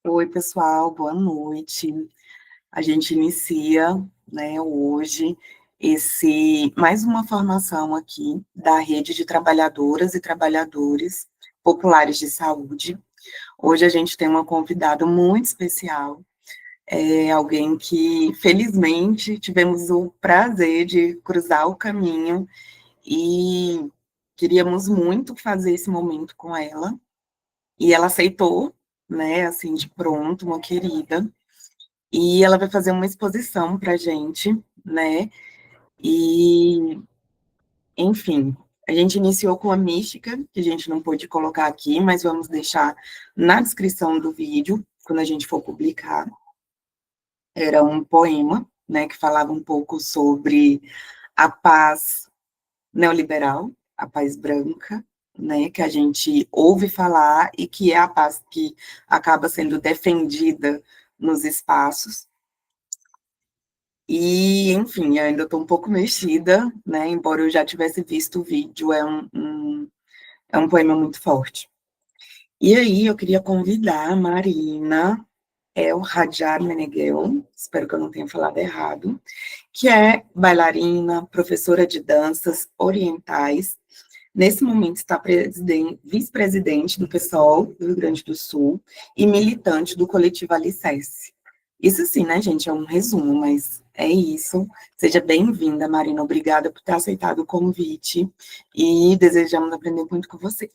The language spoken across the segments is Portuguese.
Oi, pessoal, boa noite. A gente inicia, né, hoje mais uma formação aqui da Rede de Trabalhadoras e Trabalhadores Populares de Saúde. Hoje a gente tem uma convidada muito especial, alguém que, felizmente, tivemos o prazer de cruzar o caminho e queríamos muito fazer esse momento com ela, e ela aceitou, né, assim, de pronto, uma querida. E ela vai fazer uma exposição para a gente, né? E, enfim, a gente iniciou com a mística, que a gente não pôde colocar aqui, mas vamos deixar na descrição do vídeo, quando a gente for publicar. Era um poema, né, que falava um pouco sobre a paz neoliberal, a paz branca, né, que a gente ouve falar e que é a paz que acaba sendo defendida nos espaços. E, enfim, ainda estou um pouco mexida, né? Embora eu já tivesse visto o vídeo, é um poema muito forte. E aí, eu queria convidar a Marina El Hadjar Meneghel, espero que eu não tenha falado errado, que é bailarina, professora de danças orientais. Nesse momento está vice-presidente do PSOL do Rio Grande do Sul e militante do coletivo Alicerce. Isso sim, né, gente, é um resumo, mas é isso. Seja bem-vinda, Marina, obrigada por ter aceitado o convite e desejamos aprender muito com você.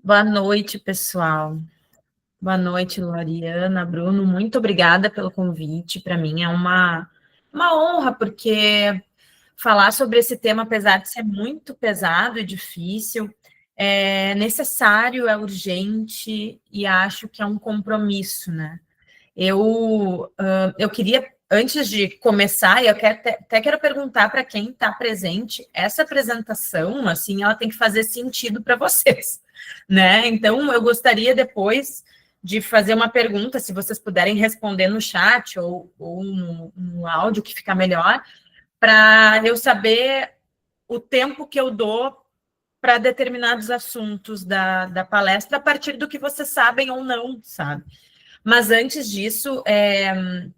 Boa noite, pessoal. Boa noite, Loriana, Bruno. Muito obrigada pelo convite. Para mim é uma honra, porque falar sobre esse tema, apesar de ser muito pesado e difícil, é necessário, é urgente e acho que é um compromisso, né? Eu queria, antes de começar, eu até quero perguntar para quem está presente, essa apresentação, assim, ela tem que fazer sentido para vocês, né? Então, eu gostaria depois de fazer uma pergunta, se vocês puderem responder no chat ou no áudio, que fica melhor, para eu saber o tempo que eu dou para determinados assuntos da palestra, a partir do que vocês sabem ou não, sabe? Mas antes disso,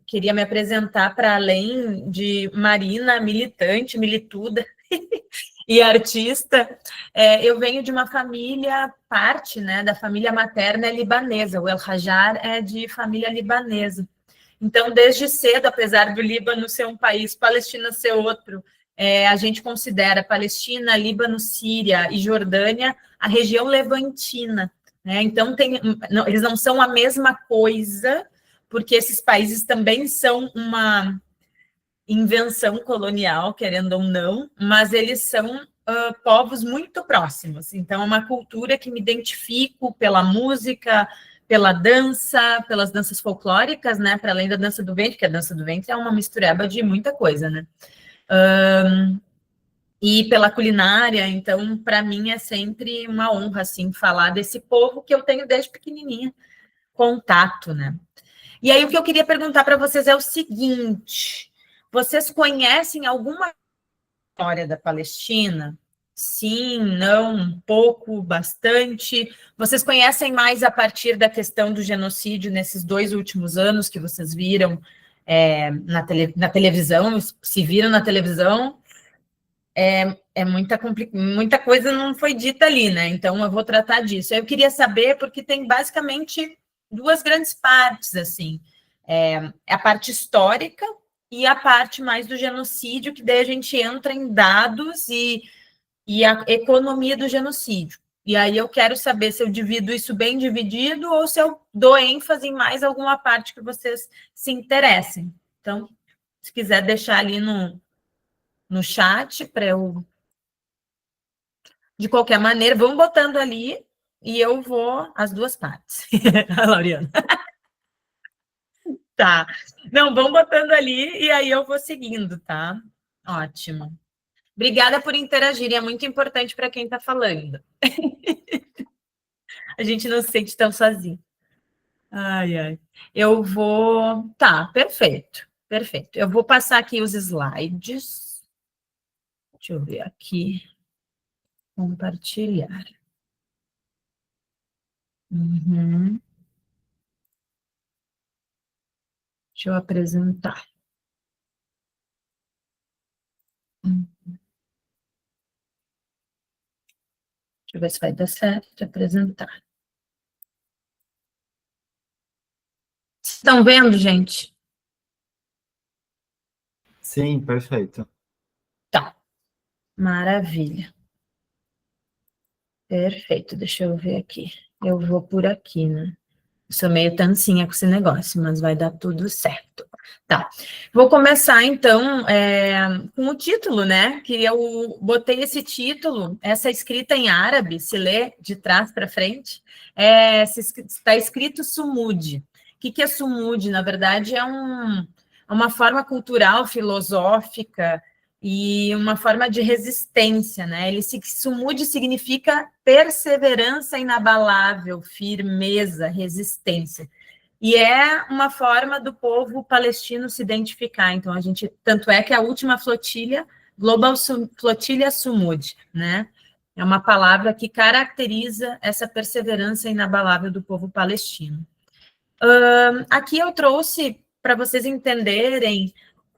queria me apresentar para além de Marina, militante, milituda e artista. Eu venho de uma família, parte, né, da família materna é libanesa. O El Hajjar é de família libanesa. Então, desde cedo, apesar do Líbano ser um país, Palestina ser outro, a gente considera Palestina, Líbano, Síria e Jordânia a região levantina. Né? Então, eles não são a mesma coisa, porque esses países também são uma invenção colonial, querendo ou não, mas eles são povos muito próximos. Então, é uma cultura que me identifico pela música, pela dança, pelas danças folclóricas, né? Para além da dança do ventre, que a dança do ventre é uma mistureba de muita coisa, né? E pela culinária, então, para mim é sempre uma honra, assim, falar desse povo que eu tenho desde pequenininha contato, né? E aí, o que eu queria perguntar para vocês é o seguinte: vocês conhecem alguma história da Palestina? Sim, não, um pouco, bastante. Vocês conhecem mais a partir da questão do genocídio nesses 2 últimos anos que vocês viram na televisão? Se viram na televisão, muita coisa não foi dita ali, né? Então eu vou tratar disso. Eu queria saber, porque tem basicamente 2 grandes partes, assim. A parte histórica e a parte mais do genocídio, que daí a gente entra em dados e a economia do genocídio. E aí eu quero saber se eu divido isso bem dividido ou se eu dou ênfase em mais alguma parte que vocês se interessem. Então, se quiser deixar ali no chat para eu... De qualquer maneira, vão botando ali e eu vou as 2 partes. A Lauriana. Tá. Não, vão botando ali e aí eu vou seguindo, tá? Ótimo. Obrigada por interagirem, é muito importante para quem está falando. A gente não se sente tão sozinho. Ai, ai. Eu vou... Tá, perfeito. Perfeito. Eu vou passar aqui os slides. Deixa eu ver aqui. Compartilhar. Uhum. Deixa eu apresentar. Deixa eu ver se vai dar certo apresentar. Estão vendo, gente? Sim, perfeito. Tá. Maravilha. Perfeito. Deixa eu ver aqui. Eu vou por aqui, né? Eu sou meio tancinha com esse negócio, mas vai dar tudo certo. Tá. Vou começar, então, com o título, né? Que eu botei esse título, essa escrita em árabe, se lê de trás para frente, está escrito Sumud. O que é Sumud? Na verdade, é uma forma cultural, filosófica e uma forma de resistência, né? Sumud significa perseverança inabalável, firmeza, resistência. E é uma forma do povo palestino se identificar. Então, tanto é que a última flotilha, Flotilha Sumud, né? É uma palavra que caracteriza essa perseverança inabalável do povo palestino. Aqui eu trouxe para vocês entenderem.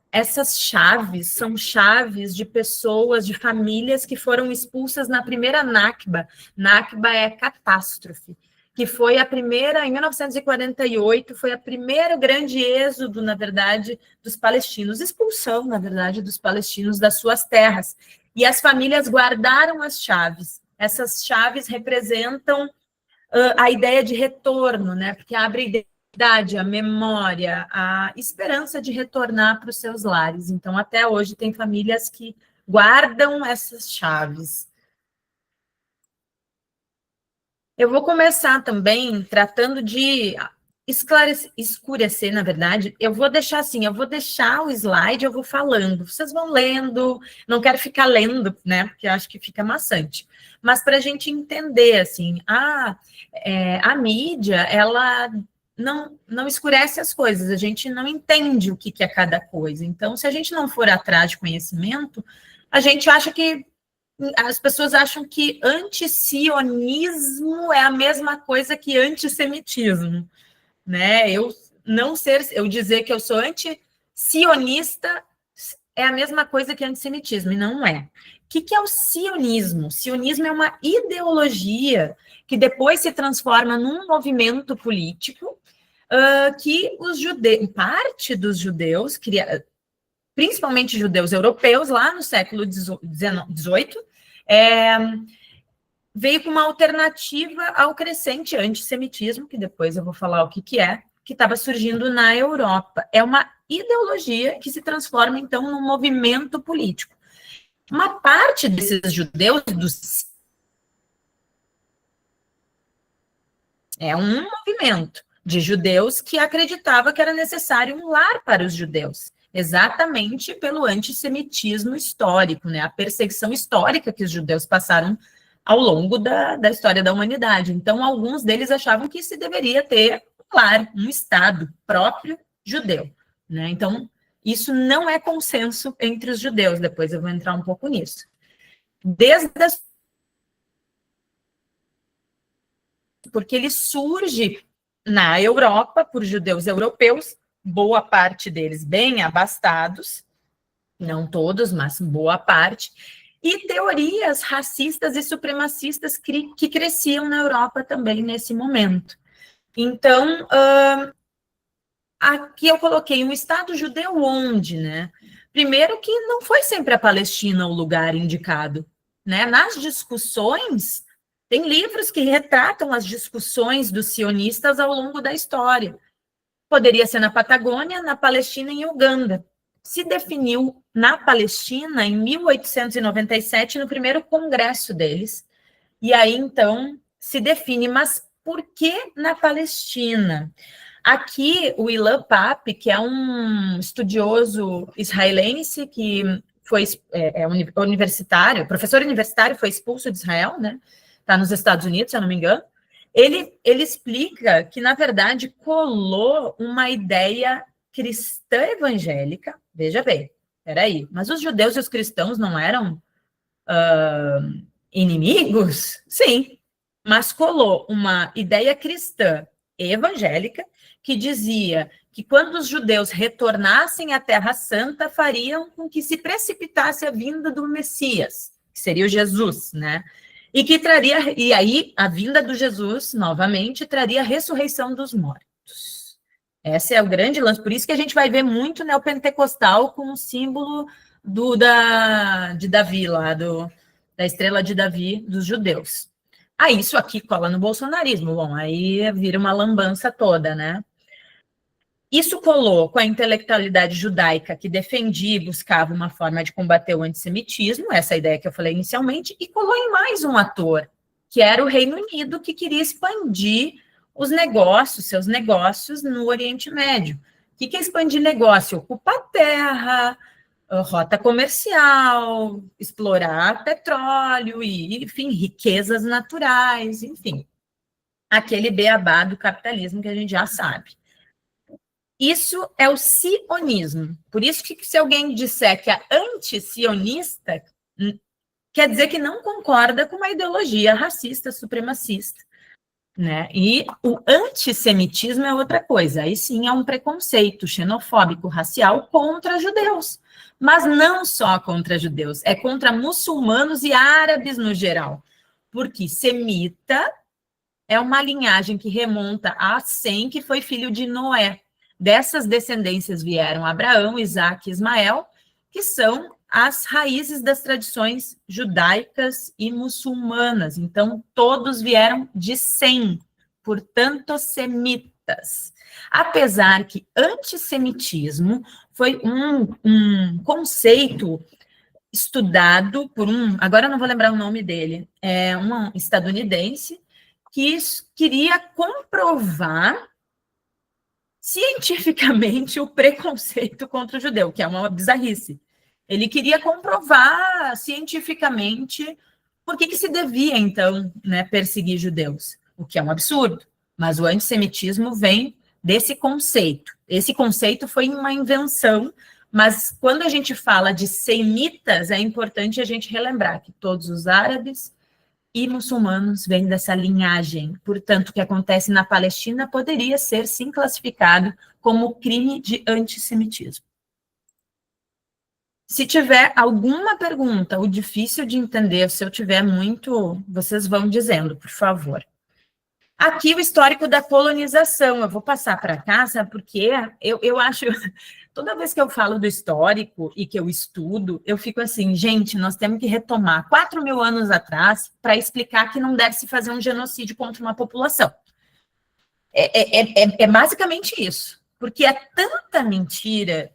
Essas chaves são chaves de pessoas, de famílias que foram expulsas na primeira Nakba. Nakba é catástrofe, que foi a primeira, em 1948, foi o primeiro grande êxodo, na verdade, dos palestinos, expulsão, na verdade, dos palestinos das suas terras. E as famílias guardaram as chaves. Essas chaves representam a ideia de retorno, né? Porque abre a memória, a esperança de retornar para os seus lares. Então, até hoje, tem famílias que guardam essas chaves. Eu vou começar também tratando de escurecer, na verdade. Eu vou deixar assim, eu vou deixar o slide, eu vou falando. Vocês vão lendo, não quero ficar lendo, né? Porque eu acho que fica maçante. Mas para a gente entender, assim, a mídia, ela não escurece as coisas, a gente não entende o que é cada coisa. Então, se a gente não for atrás de conhecimento, a gente acha que as pessoas acham que antisionismo é a mesma coisa que antissemitismo, né? Eu dizer que eu sou anti-sionista é a mesma coisa que antissemitismo, e não é. O que é o sionismo? Sionismo é uma ideologia que depois se transforma num movimento político que os judeus, parte dos judeus, principalmente judeus europeus, lá no século XVIII, veio com uma alternativa ao crescente antissemitismo, que depois eu vou falar o que estava surgindo na Europa. É uma ideologia que se transforma, então, num movimento político. Uma parte desses judeus, é um movimento de judeus que acreditava que era necessário um lar para os judeus, exatamente pelo antissemitismo histórico, né? A perseguição histórica que os judeus passaram ao longo da história da humanidade. Então, alguns deles achavam que se deveria ter um lar, um Estado próprio judeu, né? Então, isso não é consenso entre os judeus, depois eu vou entrar um pouco nisso. Porque ele surge na Europa por judeus europeus, boa parte deles bem abastados, não todos, mas boa parte, e teorias racistas e supremacistas que cresciam na Europa também nesse momento. Então, aqui eu coloquei um Estado judeu onde, né? Primeiro que não foi sempre a Palestina o lugar indicado, né? Nas discussões, tem livros que retratam as discussões dos sionistas ao longo da história. Poderia ser na Patagônia, na Palestina e em Uganda. Se definiu na Palestina em 1897, no primeiro congresso deles. E aí, então, se define, mas por que na Palestina? Aqui, o Ilan Pappé, que é um estudioso israelense que foi universitário, professor universitário, foi expulso de Israel, né? Está nos Estados Unidos, se eu não me engano. Ele explica que, na verdade, colou uma ideia cristã evangélica. Veja bem, peraí, mas os judeus e os cristãos não eram inimigos? Sim, mas colou uma ideia cristã evangélica que dizia que quando os judeus retornassem à Terra Santa, fariam com que se precipitasse a vinda do Messias, que seria o Jesus, né? E que traria, e aí a vinda do Jesus, novamente, traria a ressurreição dos mortos. Esse é o grande lance, por isso que a gente vai ver muito neopentecostal com o símbolo de Davi, lá da estrela de Davi dos judeus. Aí isso aqui cola no bolsonarismo, bom, aí vira uma lambança toda, né? Isso colou com a intelectualidade judaica que defendia e buscava uma forma de combater o antissemitismo, essa ideia que eu falei inicialmente, e colou em mais um ator, que era o Reino Unido, que queria expandir os negócios, seus negócios no Oriente Médio. O que é expandir negócio? Ocupar terra, rota comercial, explorar petróleo e, enfim, riquezas naturais, enfim. Aquele beabá do capitalismo que a gente já sabe. Isso é o sionismo. Por isso que se alguém disser que é anti-sionista, quer dizer que não concorda com uma ideologia racista, supremacista. Né? E o antissemitismo é outra coisa. Aí sim é um preconceito xenofóbico, racial contra judeus. Mas não só contra judeus, é contra muçulmanos e árabes no geral. Porque semita é uma linhagem que remonta a Sem, que foi filho de Noé. Dessas descendências vieram Abraão, Isaac e Ismael, que são as raízes das tradições judaicas e muçulmanas. Então, todos vieram de Sem, portanto, semitas. Apesar que antissemitismo foi um conceito estudado por agora eu não vou lembrar o nome dele, é um estadunidense que queria comprovar cientificamente o preconceito contra o judeu, que é uma bizarrice. Ele queria comprovar cientificamente por que se devia, então, né, perseguir judeus, o que é um absurdo. Mas o antissemitismo vem desse conceito. Esse conceito foi uma invenção, mas quando a gente fala de semitas, é importante a gente relembrar que todos os árabes e muçulmanos vêm dessa linhagem. Portanto, o que acontece na Palestina poderia ser, sim, classificado como crime de antissemitismo. Se tiver alguma pergunta ou difícil de entender, se eu tiver muito, vocês vão dizendo, por favor. Aqui o histórico da colonização, eu vou passar para cá, sabe por quê? Eu acho, toda vez que eu falo do histórico e que eu estudo, eu fico assim, gente, nós temos que retomar 4.000 anos atrás para explicar que não deve se fazer um genocídio contra uma população. É basicamente isso, porque é tanta mentira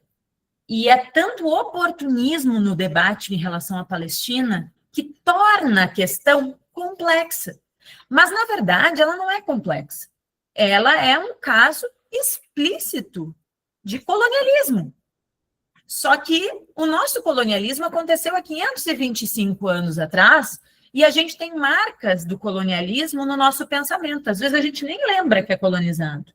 e é tanto oportunismo no debate em relação à Palestina que torna a questão complexa. Mas, na verdade, ela não é complexa. Ela é um caso explícito de colonialismo. Só que o nosso colonialismo aconteceu há 525 anos atrás e a gente tem marcas do colonialismo no nosso pensamento. Às vezes a gente nem lembra que é colonizado.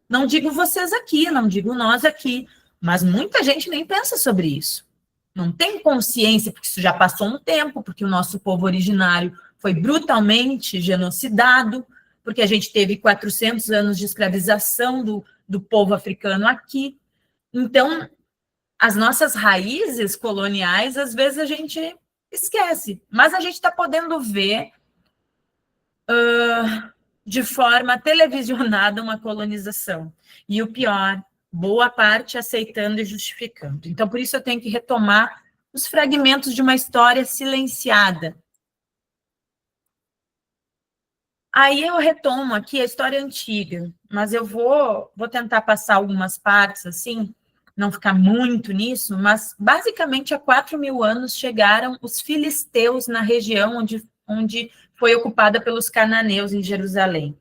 Não digo vocês aqui, não digo nós aqui, mas muita gente nem pensa sobre isso. Não tem consciência, porque isso já passou um tempo, porque o nosso povo originário foi brutalmente genocidado, porque a gente teve 400 anos de escravização do povo africano aqui. Então, as nossas raízes coloniais, às vezes a gente esquece, mas a gente está podendo ver de forma televisionada uma colonização. E o pior, boa parte aceitando e justificando. Então, por isso eu tenho que retomar os fragmentos de uma história silenciada. Aí eu retomo aqui a história antiga, mas eu vou tentar passar algumas partes, assim, não ficar muito nisso, mas basicamente há 4.000 anos chegaram os filisteus na região onde foi ocupada pelos cananeus em Jerusalém.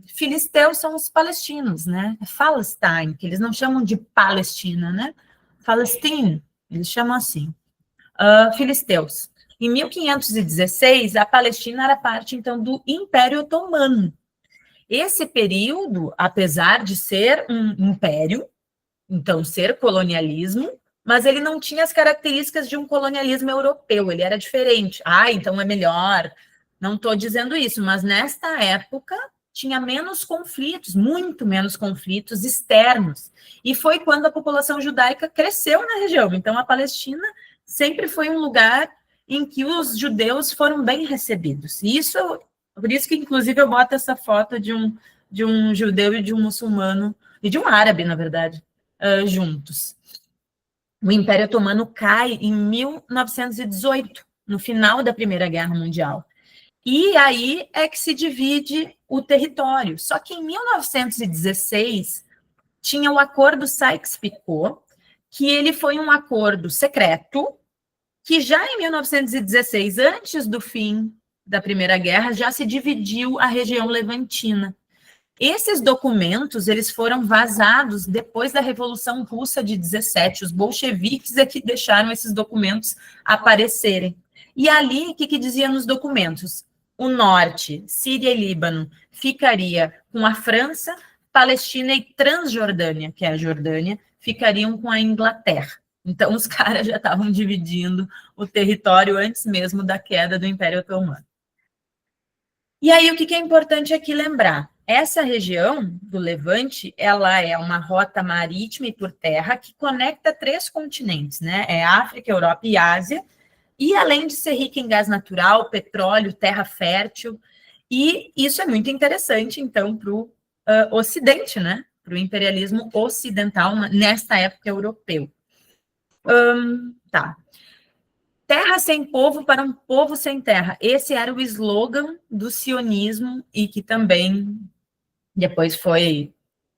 Filisteus são os palestinos, né? É Palestine, que eles não chamam de Palestina, né? Palestine, eles chamam assim. Filisteus. Em 1516, a Palestina era parte, então, do Império Otomano. Esse período, apesar de ser um império, então ser colonialismo, mas ele não tinha as características de um colonialismo europeu, ele era diferente. Então é melhor, Não estou dizendo isso, mas nesta época tinha menos conflitos, muito menos conflitos externos. E foi quando a população judaica cresceu na região. Então, a Palestina sempre foi um lugar em que os judeus foram bem recebidos. E isso, por isso que, inclusive, eu boto essa foto de um judeu e de um muçulmano, e de um árabe, na verdade, juntos. O Império Otomano cai em 1918, no final da Primeira Guerra Mundial. E aí é que se divide o território. Só que em 1916 tinha o Acordo Sykes-Picot, que ele foi um acordo secreto, que já em 1916, antes do fim da Primeira Guerra, já se dividiu a região levantina. Esses documentos, eles foram vazados depois da Revolução Russa de 17. Os bolcheviques é que deixaram esses documentos aparecerem. E ali, o que dizia nos documentos? O norte, Síria e Líbano, ficaria com a França, Palestina e Transjordânia, que é a Jordânia, ficariam com a Inglaterra. Então, os caras já estavam dividindo o território antes mesmo da queda do Império Otomano. E aí, o que é importante aqui lembrar? Essa região do Levante, ela é uma rota marítima e por terra que conecta 3 continentes, né? É África, Europa e Ásia. E além de ser rica em gás natural, petróleo, terra fértil, e isso é muito interessante, então, para o Ocidente, né? Para o imperialismo ocidental, nesta época europeu. Tá. Terra sem povo para um povo sem terra. Esse era o slogan do sionismo e que também depois foi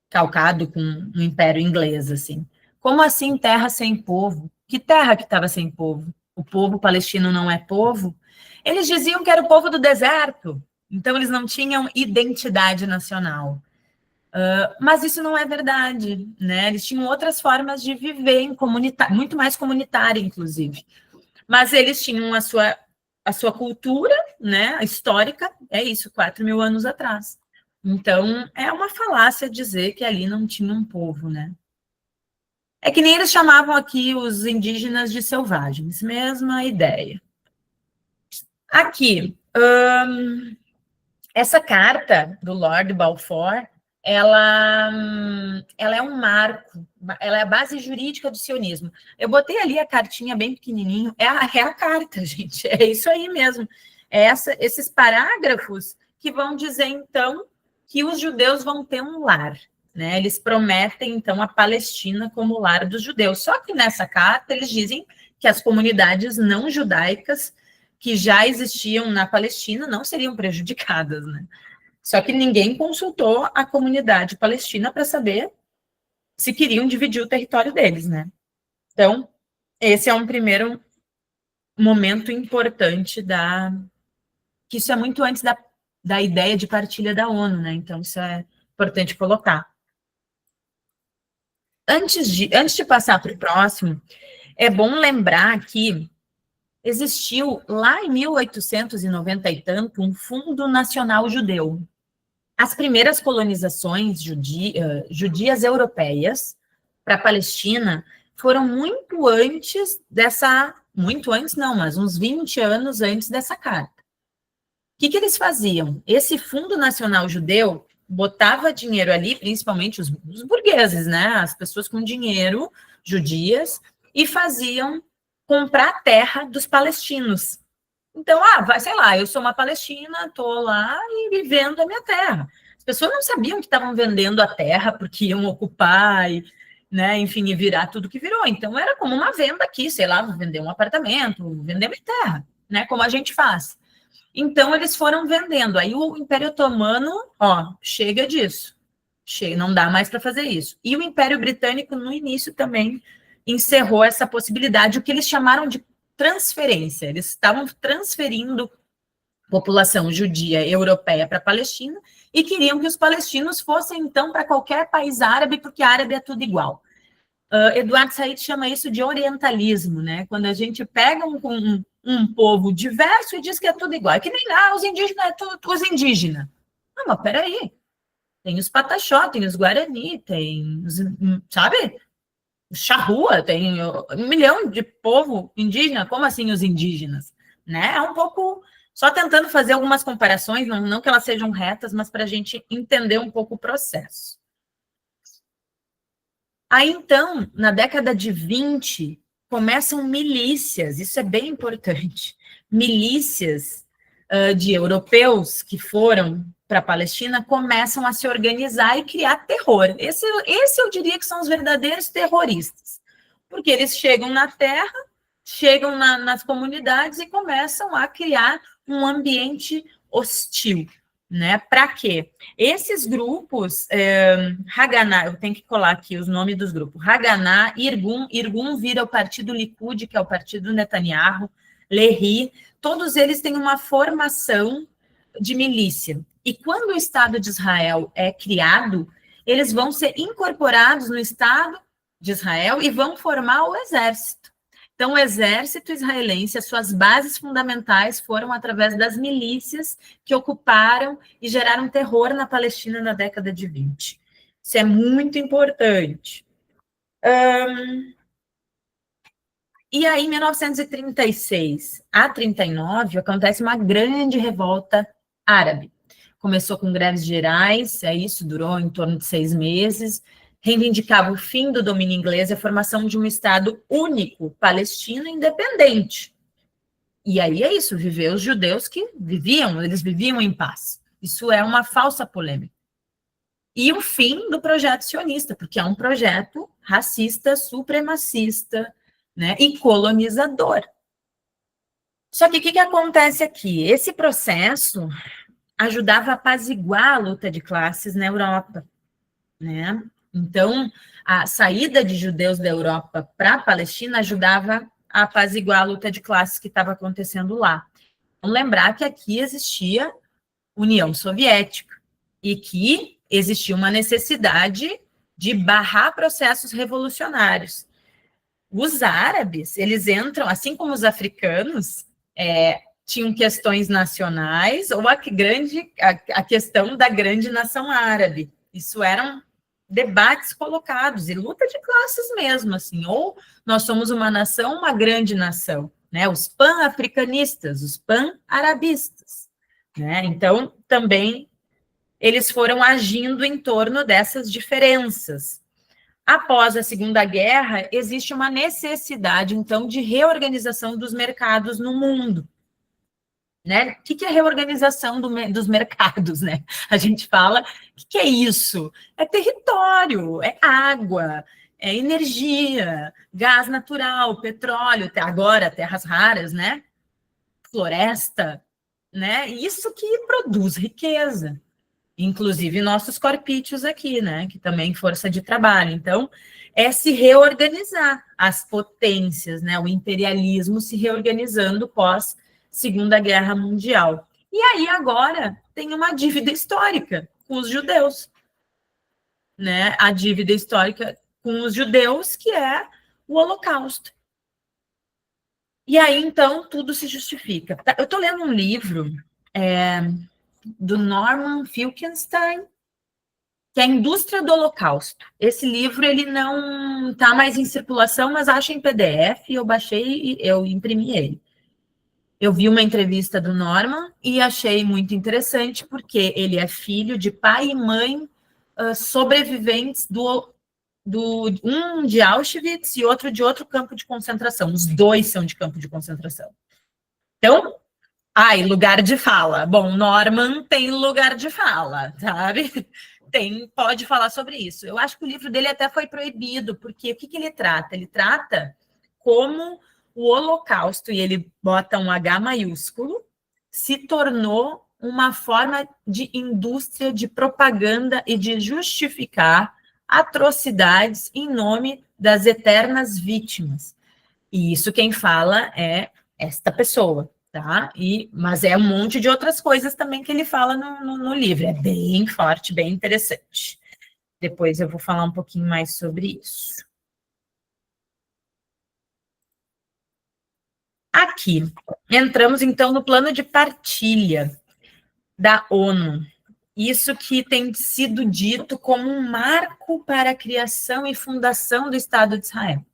calcado com o Império Inglês, assim. Como assim terra sem povo? Que terra que estava sem povo? O povo palestino não é povo? Eles diziam que era o povo do deserto, então eles não tinham identidade nacional. Mas isso não é verdade, né? Eles tinham outras formas de viver em comunidade, muito mais comunitária, inclusive. Mas eles tinham a sua cultura, né, histórica, é isso, 4.000 anos atrás. Então, é uma falácia dizer que ali não tinha um povo, né? É que nem eles chamavam aqui os indígenas de selvagens, mesma ideia. Aqui, essa carta do Lord Balfour, ela é um marco, ela é a base jurídica do sionismo. Eu botei ali a cartinha bem pequenininho, é a carta, gente, é isso aí mesmo. É esses parágrafos que vão dizer, então, que os judeus vão ter um lar, né? Eles prometem, então, a Palestina como lar dos judeus. Só que nessa carta eles dizem que as comunidades não judaicas que já existiam na Palestina não seriam prejudicadas, né? Só que ninguém consultou a comunidade palestina para saber se queriam dividir o território deles, né? Então, esse é um primeiro momento importante que isso é muito antes da ideia de partilha da ONU, né? Então, isso é importante colocar. Antes de passar para o próximo, é bom lembrar que existiu lá em 1890 e tanto um Fundo Nacional Judeu. As primeiras colonizações judias europeias para a Palestina foram muito antes muito antes não, mas uns 20 anos antes dessa carta. O que eles faziam? Esse Fundo Nacional Judeu botava dinheiro ali, principalmente os burgueses, né? As pessoas com dinheiro, judias, e faziam comprar terra dos palestinos. Então, sei lá, eu sou uma palestina, estou lá e vendo a minha terra. As pessoas não sabiam que estavam vendendo a terra porque iam ocupar, né, enfim, e virar tudo que virou. Então, era como uma venda aqui, sei lá, vou vender um apartamento, vou vender minha terra, né, como a gente faz. Então, eles foram vendendo. Aí o Império Otomano, chega disso. Não dá mais para fazer isso. E o Império Britânico, no início, também encerrou essa possibilidade, o que eles chamaram de transferência. Eles estavam transferindo população judia europeia para a Palestina e queriam que os palestinos fossem, então, para qualquer país árabe, porque árabe é tudo igual. Eduardo Said chama isso de orientalismo, né? Quando a gente pega um povo diverso e diz que é tudo igual. É que nem lá, os indígenas é tudo os indígenas. Não, mas peraí. Tem os Pataxó, tem os Guarani, tem os, sabe? Charrua, tem 1 milhão de povo indígena, como assim os indígenas? Né? É um pouco Só tentando fazer algumas comparações, não que elas sejam retas, mas para a gente entender um pouco o processo. Aí, então, na década de 20, começam milícias, isso é bem importante, milícias de europeus que foram para a Palestina começam a se organizar e criar terror. Esse eu diria que são os verdadeiros terroristas, porque eles chegam na terra, chegam nas comunidades e começam a criar um ambiente hostil, né? Para quê? Esses grupos, Haganá, eu tenho que colar aqui os nomes dos grupos, Haganá, Irgun vira o partido Likud, que é o partido Netanyahu, Lehi, todos eles têm uma formação de milícia. E quando o Estado de Israel é criado, eles vão ser incorporados no Estado de Israel e vão formar o exército. Então, o exército israelense, as suas bases fundamentais foram através das milícias que ocuparam e geraram terror na Palestina na década de 20. Isso é muito importante. E aí, em 1936 a 39, acontece uma grande revolta árabe. Começou com greves gerais, isso durou em torno de 6 meses, reivindicava o fim do domínio inglês e a formação de um Estado único, palestino, independente. E aí é isso, viver os judeus que eles viviam em paz. Isso é uma falsa polêmica. E o fim do projeto sionista, porque é um projeto racista, supremacista, né, e colonizador. Só que o que acontece aqui? Esse processo ajudava a apaziguar a luta de classes na Europa, né? Então, a saída de judeus da Europa para a Palestina ajudava a apaziguar a luta de classes que estava acontecendo lá. Vamos lembrar que aqui existia União Soviética e que existia uma necessidade de barrar processos revolucionários. Os árabes, eles entram, assim como os africanos, tinham questões nacionais ou a questão da grande nação árabe. Isso eram debates colocados e luta de classes mesmo, assim, ou nós somos uma nação, uma grande nação, né? Os pan-africanistas, os pan-arabistas, né? Então, também eles foram agindo em torno dessas diferenças. Após a Segunda Guerra, existe uma necessidade, então, de reorganização dos mercados no mundo. Né? O que é reorganização dos mercados? Né? A gente fala, o que é isso? É território, é água, é energia, gás natural, petróleo, agora terras raras, né? Floresta, né? Isso que produz riqueza. Inclusive nossos corpíceos aqui, né? Que também força de trabalho. Então, é se reorganizar as potências, né? O imperialismo se reorganizando pós Segunda Guerra Mundial. E aí agora tem uma dívida histórica com os judeus, né? A dívida histórica com os judeus, que é o Holocausto. E aí, então, tudo se justifica. Eu estou lendo um livro do Norman Finkelstein, que é a Indústria do Holocausto. Esse livro, ele não está mais em circulação, mas acho em PDF, eu baixei e eu imprimi ele. Eu vi uma entrevista do Norman e achei muito interessante, porque ele é filho de pai e mãe sobreviventes um de Auschwitz e outro de outro campo de concentração. Os dois são de campo de concentração. Então, lugar de fala. Bom, Norman tem lugar de fala, sabe? Pode falar sobre isso. Eu acho que o livro dele até foi proibido, porque o que ele trata? Ele trata como o Holocausto, e ele bota um H maiúsculo, se tornou uma forma de indústria de propaganda e de justificar atrocidades em nome das eternas vítimas. E isso quem fala é esta pessoa, tá? Mas é um monte de outras coisas também que ele fala no livro. É bem forte, bem interessante. Depois eu vou falar um pouquinho mais sobre isso. Aqui, entramos então no plano de partilha da ONU. Isso que tem sido dito como um marco para a criação e fundação do Estado de Israel.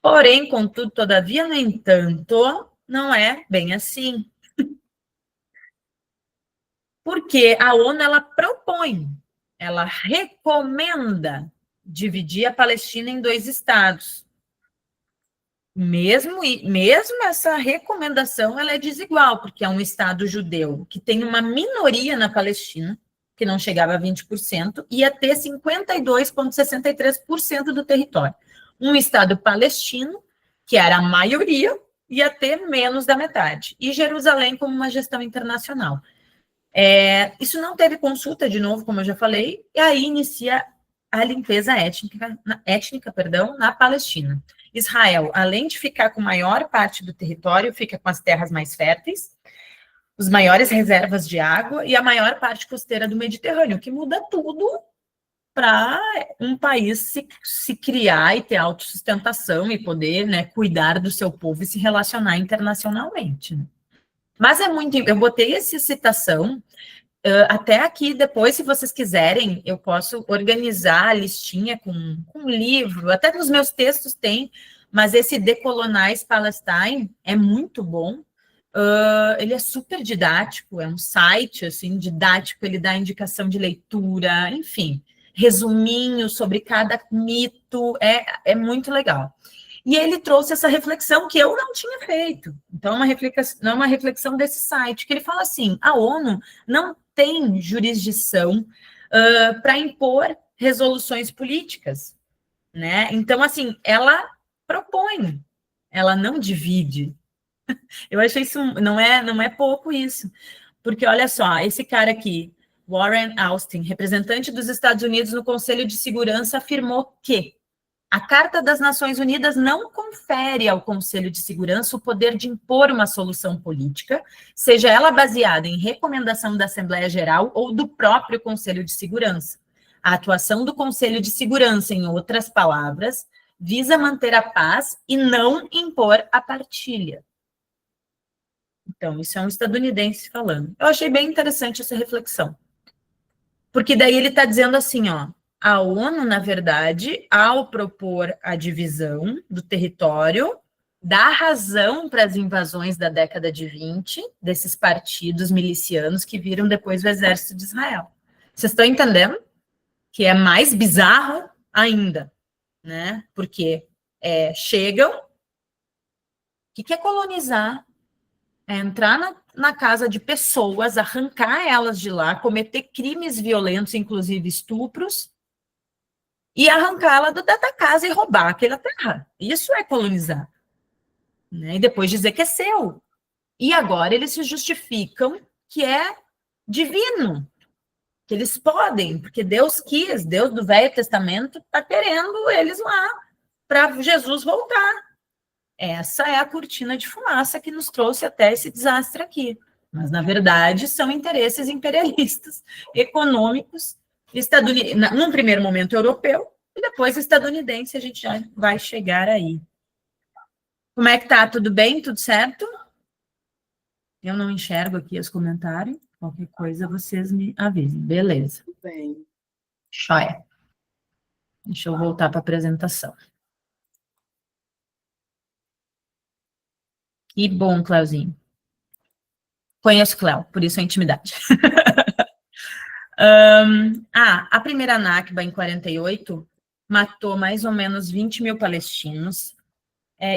Porém, contudo, todavia, no entanto, não é bem assim. Porque a ONU, ela propõe, ela recomenda dividir a Palestina em 2 estados. Mesmo essa recomendação, ela é desigual, porque é um estado judeu que tem uma minoria na Palestina, que não chegava a 20%, ia ter 52,63% do território. Um estado palestino, que era a maioria, ia ter menos da metade. E Jerusalém como uma gestão internacional. Isso não teve consulta, de novo, como eu já falei, e aí inicia a limpeza étnica na Palestina. Israel, além de ficar com maior parte do território, fica com as terras mais férteis, as maiores reservas de água e a maior parte costeira do Mediterrâneo, que muda tudo para um país se criar e ter autossustentação e poder, né, cuidar do seu povo e se relacionar internacionalmente. Mas é muito... Eu botei essa citação até aqui, depois, se vocês quiserem, eu posso organizar a listinha com livro, até nos meus textos tem, mas esse Decolonize Palestine é muito bom. Ele é super didático, é um site assim, didático, ele dá indicação de leitura, enfim, resuminho sobre cada mito, é muito legal. E ele trouxe essa reflexão que eu não tinha feito. Então, é uma reflexão desse site, que ele fala assim, a ONU não tem jurisdição para impor resoluções políticas, né? Então, assim, ela propõe, ela não divide. Eu achei isso, não é pouco isso, porque olha só, esse cara aqui, Warren Austin, representante dos Estados Unidos no Conselho de Segurança, afirmou que a Carta das Nações Unidas não confere ao Conselho de Segurança o poder de impor uma solução política, seja ela baseada em recomendação da Assembleia Geral ou do próprio Conselho de Segurança. A atuação do Conselho de Segurança, em outras palavras, visa manter a paz e não impor a partilha. Então, isso é um estadunidense falando. Eu achei bem interessante essa reflexão. Porque daí ele está dizendo assim, ó, a ONU, na verdade, ao propor a divisão do território, dá razão para as invasões da década de 20, desses partidos milicianos que viram depois o exército de Israel. Vocês estão entendendo? Que é mais bizarro ainda, né? Porque chegam, o que é colonizar? É entrar na casa de pessoas, arrancar elas de lá, cometer crimes violentos, inclusive estupros, e arrancá-la da casa e roubar aquela terra. Isso é colonizar. Né? E depois dizer que é seu. E agora eles se justificam que é divino, que eles podem, porque Deus quis, Deus do Velho Testamento está querendo eles lá para Jesus voltar. Essa é a cortina de fumaça que nos trouxe até esse desastre aqui. Mas, na verdade, são interesses imperialistas, econômicos, num primeiro momento europeu, e depois estadunidense, a gente já vai chegar aí. Como é que tá? Tudo bem? Tudo certo? Eu não enxergo aqui os comentários. Qualquer coisa, vocês me avisem. Beleza. Tudo bem. Joia. Deixa eu voltar para a apresentação. Que bom, Cleuzinho. Conheço Cléo, por isso a intimidade. A primeira Nakba, em 48, matou mais ou menos 20 mil palestinos,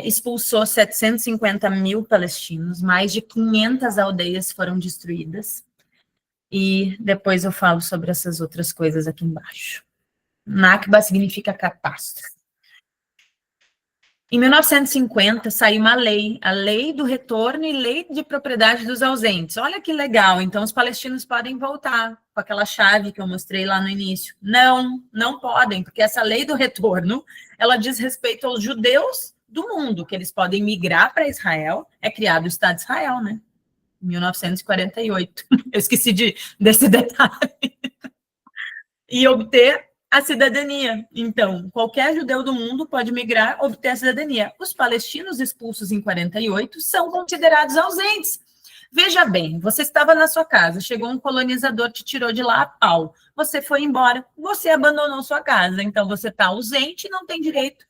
expulsou 750 mil palestinos, mais de 500 aldeias foram destruídas, e depois eu falo sobre essas outras coisas aqui embaixo. Nakba significa catástrofe. Em 1950, saiu uma lei, a Lei do Retorno e Lei de Propriedade dos Ausentes. Olha que legal, então os palestinos podem voltar com aquela chave que eu mostrei lá no início. Não, não podem, porque essa Lei do Retorno, ela diz respeito aos judeus do mundo, que eles podem migrar para Israel, é criado o Estado de Israel, né? Em 1948. Eu esqueci desse detalhe. E obter a cidadania. Então, qualquer judeu do mundo pode migrar, obter a cidadania. Os palestinos expulsos em 48 são considerados ausentes. Veja bem, você estava na sua casa, chegou um colonizador, te tirou de lá a pau, você foi embora, você abandonou sua casa, então você está ausente e não tem direito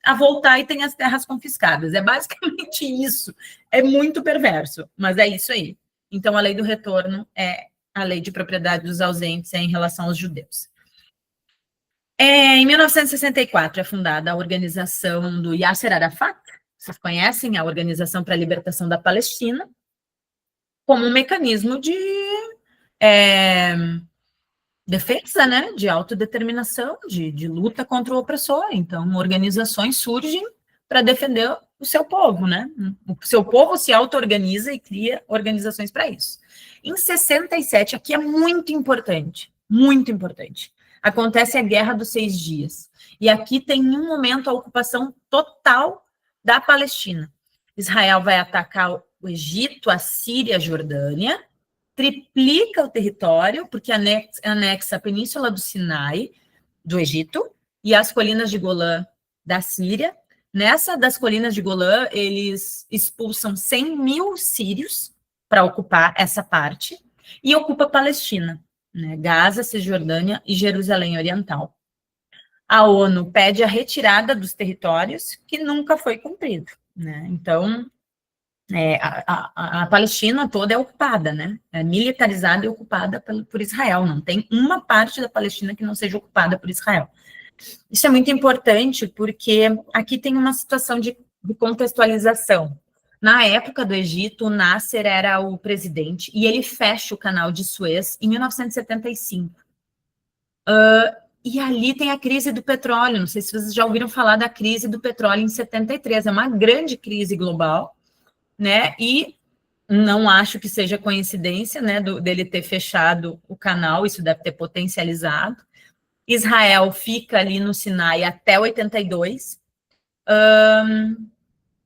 a voltar e tem as terras confiscadas. É basicamente isso. É muito perverso, mas é isso aí. Então, a lei do retorno é a lei de propriedade dos ausentes em relação aos judeus. Em 1964 é fundada a organização do Yasser Arafat, vocês conhecem a Organização para a Libertação da Palestina, como um mecanismo de defesa, né, de autodeterminação, de luta contra o opressor. Então, organizações surgem para defender o seu povo, né? O seu povo se auto-organiza e cria organizações para isso. Em 67, aqui é muito importante, acontece a Guerra dos 6 Dias. E aqui tem, em um momento, a ocupação total da Palestina. Israel vai atacar o Egito, a Síria, a Jordânia, triplica o território, porque anexa a Península do Sinai, do Egito, e as colinas de Golã, da Síria. Nessa das colinas de Golã, eles expulsam 100 mil sírios para ocupar essa parte, e ocupa a Palestina, né? Gaza, Cisjordânia e Jerusalém Oriental. A ONU pede a retirada dos territórios, que nunca foi cumprido, né? Então, a Palestina toda é ocupada, né? É militarizada e ocupada por Israel. Não tem uma parte da Palestina que não seja ocupada por Israel. Isso é muito importante porque aqui tem uma situação de contextualização. Na época do Egito, o Nasser era o presidente e ele fecha o canal de Suez em 1975. E ali tem a crise do petróleo. Não sei se vocês já ouviram falar da crise do petróleo em 73. É uma grande crise global, né? E não acho que seja coincidência, né, dele ter fechado o canal, isso deve ter potencializado. Israel fica ali no Sinai até 82.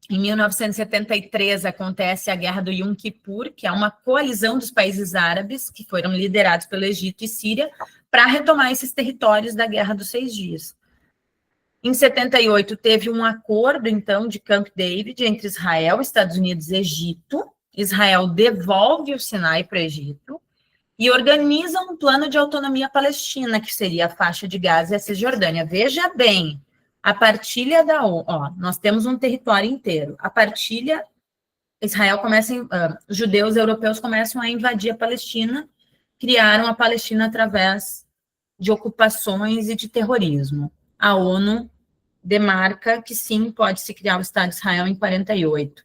Em 1973 acontece a Guerra do Yom Kippur, que é uma coalizão dos países árabes que foram liderados pelo Egito e Síria para retomar esses territórios da Guerra dos 6 Dias. Em 78, teve um acordo, então, de Camp David entre Israel, Estados Unidos e Egito. Israel devolve o Sinai para o Egito e organiza um plano de autonomia palestina, que seria a faixa de Gaza e a Cisjordânia. Veja bem, a partilha da ONU, nós temos um território inteiro. A partilha, Israel começa, os judeus europeus começam a invadir a Palestina, criaram a Palestina através de ocupações e de terrorismo. A ONU demarca que sim, pode-se criar o Estado de Israel em 48.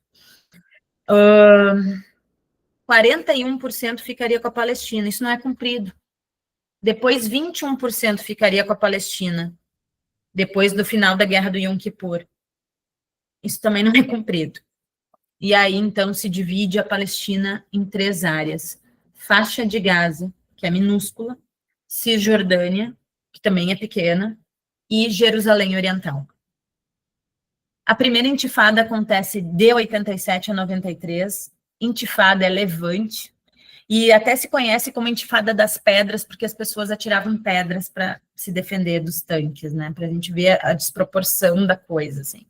41% ficaria com a Palestina, isso não é cumprido. Depois, 21% ficaria com a Palestina, depois do final da Guerra do Yom Kippur. Isso também não é cumprido. E aí, então, se divide a Palestina em 3 áreas. Faixa de Gaza, que é minúscula, Cisjordânia, que também é pequena, e Jerusalém Oriental. A primeira intifada acontece de 87 a 93, intifada é Levante, e até se conhece como intifada das pedras, porque as pessoas atiravam pedras para se defender dos tanques, né, para a gente ver a desproporção da coisa, assim.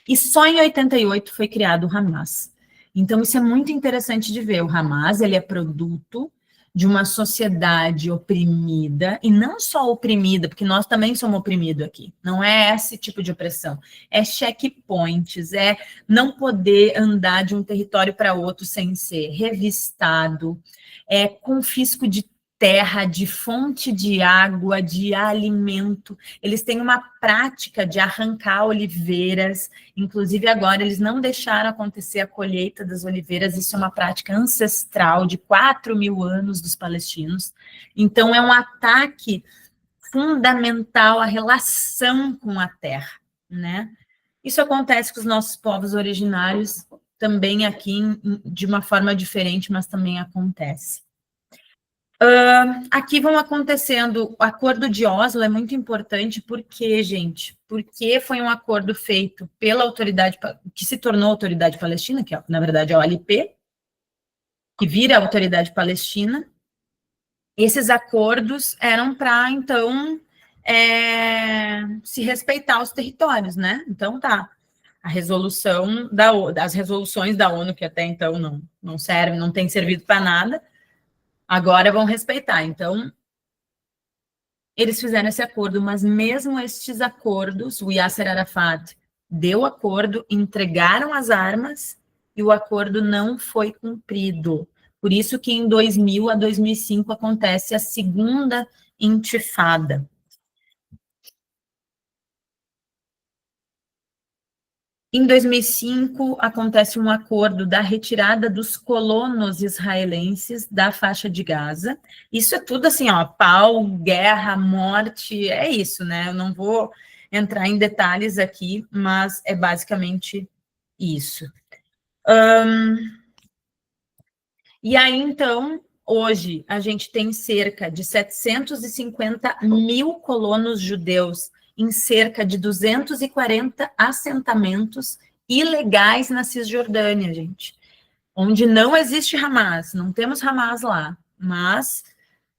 E só em 88 foi criado o Hamas. Então, isso é muito interessante de ver. O Hamas, ele é produto de uma sociedade oprimida, e não só oprimida, porque nós também somos oprimidos aqui, não é esse tipo de opressão, é checkpoints, é não poder andar de um território para outro sem ser revistado, é confisco de terra, de fonte de água, de alimento. Eles têm uma prática de arrancar oliveiras, inclusive agora eles não deixaram acontecer a colheita das oliveiras, isso é uma prática ancestral de 4.000 anos dos palestinos. Então é um ataque fundamental à relação com a terra, né? Isso acontece com os nossos povos originários, também aqui de uma forma diferente, mas também acontece. Aqui vão acontecendo, o acordo de Oslo é muito importante, por quê, gente? Porque foi um acordo feito pela autoridade, que se tornou autoridade palestina, que na verdade é a OLP, que vira a autoridade palestina. Esses acordos eram para, então, se respeitar os territórios, né? Então, tá. As resoluções da ONU, que até então não servem, não tem servido para nada, agora vão respeitar. Então, eles fizeram esse acordo, mas mesmo estes acordos, o Yasser Arafat deu acordo, entregaram as armas e o acordo não foi cumprido. Por isso que em 2000 a 2005 acontece a segunda intifada. Em 2005, acontece um acordo da retirada dos colonos israelenses da faixa de Gaza. Isso é tudo assim, ó, pau, guerra, morte, é isso, né? Eu não vou entrar em detalhes aqui, mas é basicamente isso. E aí, então, hoje, a gente tem cerca de 750 mil colonos judeus em cerca de 240 assentamentos ilegais na Cisjordânia, gente, onde não existe Hamas, não temos Hamas lá, mas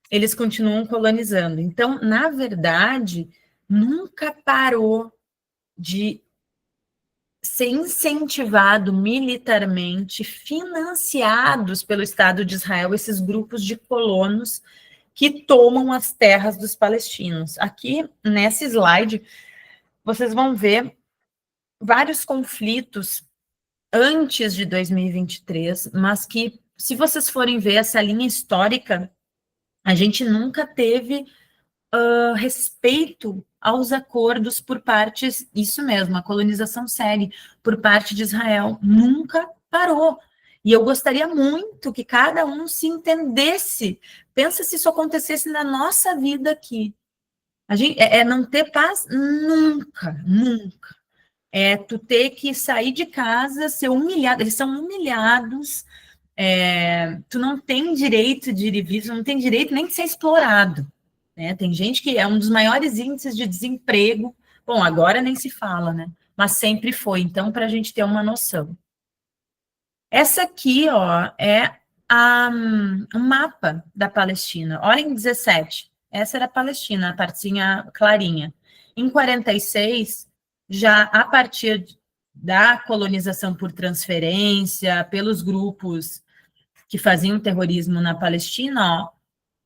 eles continuam colonizando. Então, na verdade, nunca parou de ser incentivado militarmente, financiados pelo Estado de Israel, esses grupos de colonos que tomam as terras dos palestinos. Aqui, nesse slide, vocês vão ver vários conflitos antes de 2023, mas que, se vocês forem ver essa linha histórica, a gente nunca teve respeito aos acordos por partes, isso mesmo, a colonização segue, por parte de Israel, nunca parou. E eu gostaria muito que cada um se entendesse. Pensa se isso acontecesse na nossa vida aqui. A gente, não ter paz nunca, nunca. É tu ter que sair de casa, ser humilhado, eles são humilhados, tu não tem direito de ir e vir, tu não tem direito nem de ser explorado. Né? Tem gente que é um dos maiores índices de desemprego. Bom, agora nem se fala, né? Mas sempre foi. Então, para a gente ter uma noção. Essa aqui, ó, é um mapa da Palestina. Olha em 17. Essa era a Palestina, a partezinha clarinha. Em 46, já a partir da colonização por transferência, pelos grupos que faziam terrorismo na Palestina, ó,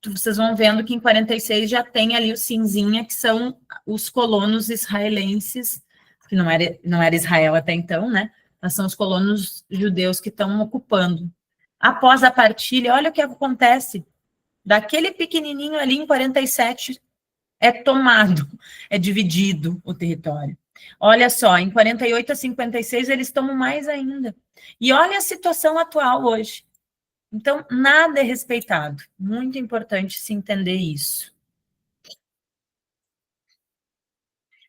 vocês vão vendo que em 46 já tem ali o cinzinha, que são os colonos israelenses, que não era Israel até então, né? Mas são os colonos judeus que estão ocupando. Após a partilha, olha o que acontece. Daquele pequenininho ali em 47 é tomado, é dividido o território. Olha só, em 48 a 56 eles tomam mais ainda. E olha a situação atual hoje. Então, nada é respeitado. Muito importante se entender isso.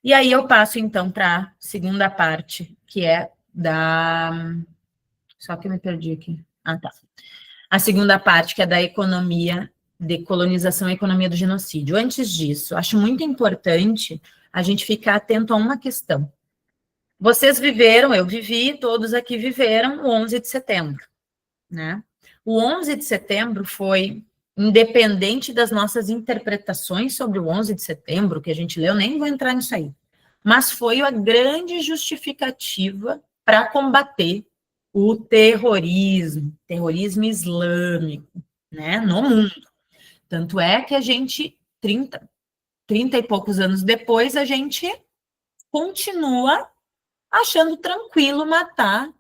E aí eu passo, então, para a segunda parte, que é da... Só que eu me perdi aqui. Ah, tá. A segunda parte, que é da economia, de colonização e economia do genocídio. Antes disso, acho muito importante a gente ficar atento a uma questão. Vocês viveram, eu vivi, todos aqui viveram o 11 de setembro, né? O 11 de setembro foi, independente das nossas interpretações sobre o 11 de setembro, que a gente leu, nem vou entrar nisso aí, mas foi a grande justificativa para combater o terrorismo islâmico, né, no mundo. Tanto é que a gente, 30 e poucos anos depois, a gente continua achando tranquilo matar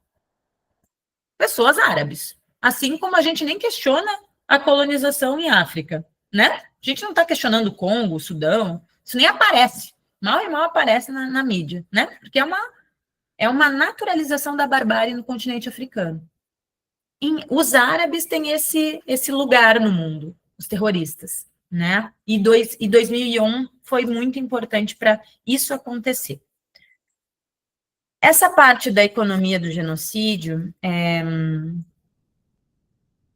pessoas árabes. Assim como a gente nem questiona a colonização em África, né? A gente não está questionando o Congo, o Sudão, isso nem aparece. Mal e mal aparece na mídia, né? Porque é uma naturalização da barbárie no continente africano. Os árabes têm esse lugar no mundo, os terroristas, né? E 2001 foi muito importante para isso acontecer. Essa parte da economia do genocídio,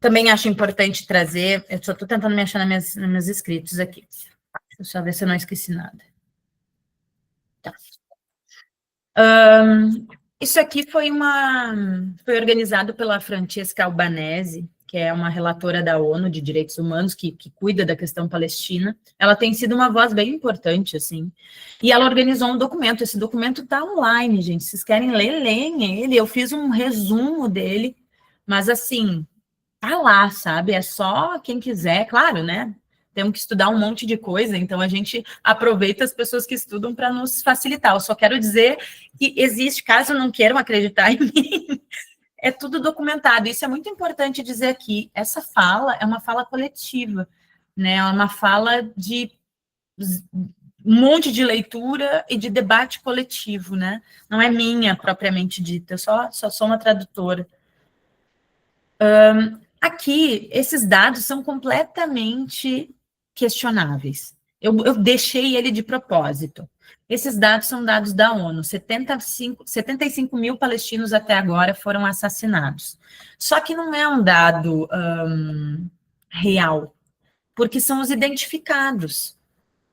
também acho importante trazer, eu só estou tentando me achar nos meus escritos aqui. Deixa eu só ver se eu não esqueci nada. Tá. Isso aqui foi organizado pela Francesca Albanese, que é uma relatora da ONU de Direitos Humanos, que cuida da questão palestina. Ela tem sido uma voz bem importante, assim. E ela organizou um documento. Esse documento está online, gente. Se vocês querem ler, leem ele. Eu fiz um resumo dele, mas, assim, tá lá, sabe? É só quem quiser, claro, né? Temos que estudar um monte de coisa, então a gente aproveita as pessoas que estudam para nos facilitar. Eu só quero dizer que existe, caso não queiram acreditar em mim, é tudo documentado. Isso é muito importante dizer aqui. Essa fala é uma fala coletiva, né? É uma fala de um monte de leitura e de debate coletivo, né? Não é minha propriamente dita, eu só sou uma tradutora. Aqui, esses dados são completamente questionáveis. Eu deixei ele de propósito. Esses dados são dados da ONU. 75 mil palestinos até agora foram assassinados. Só que não é um dado real, porque são os identificados.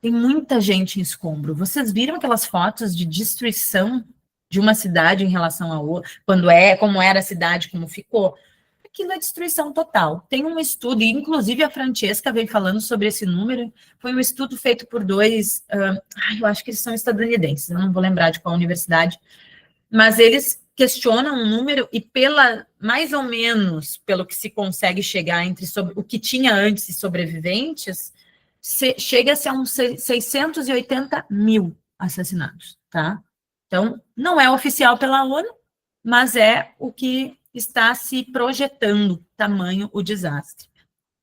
Tem muita gente em escombro. Vocês viram aquelas fotos de destruição de uma cidade em relação a outra? Como era a cidade, como ficou? Aquilo é destruição total. Tem um estudo, e inclusive a Francesca veio falando sobre esse número, foi um estudo feito por dois, eu acho que eles são estadunidenses, eu não vou lembrar de qual universidade, mas eles questionam um número e mais ou menos, pelo que se consegue chegar entre o que tinha antes e sobreviventes, chega-se a uns 680 mil assassinados, tá? Então, não é oficial pela ONU, mas é o que está se projetando, tamanho o desastre.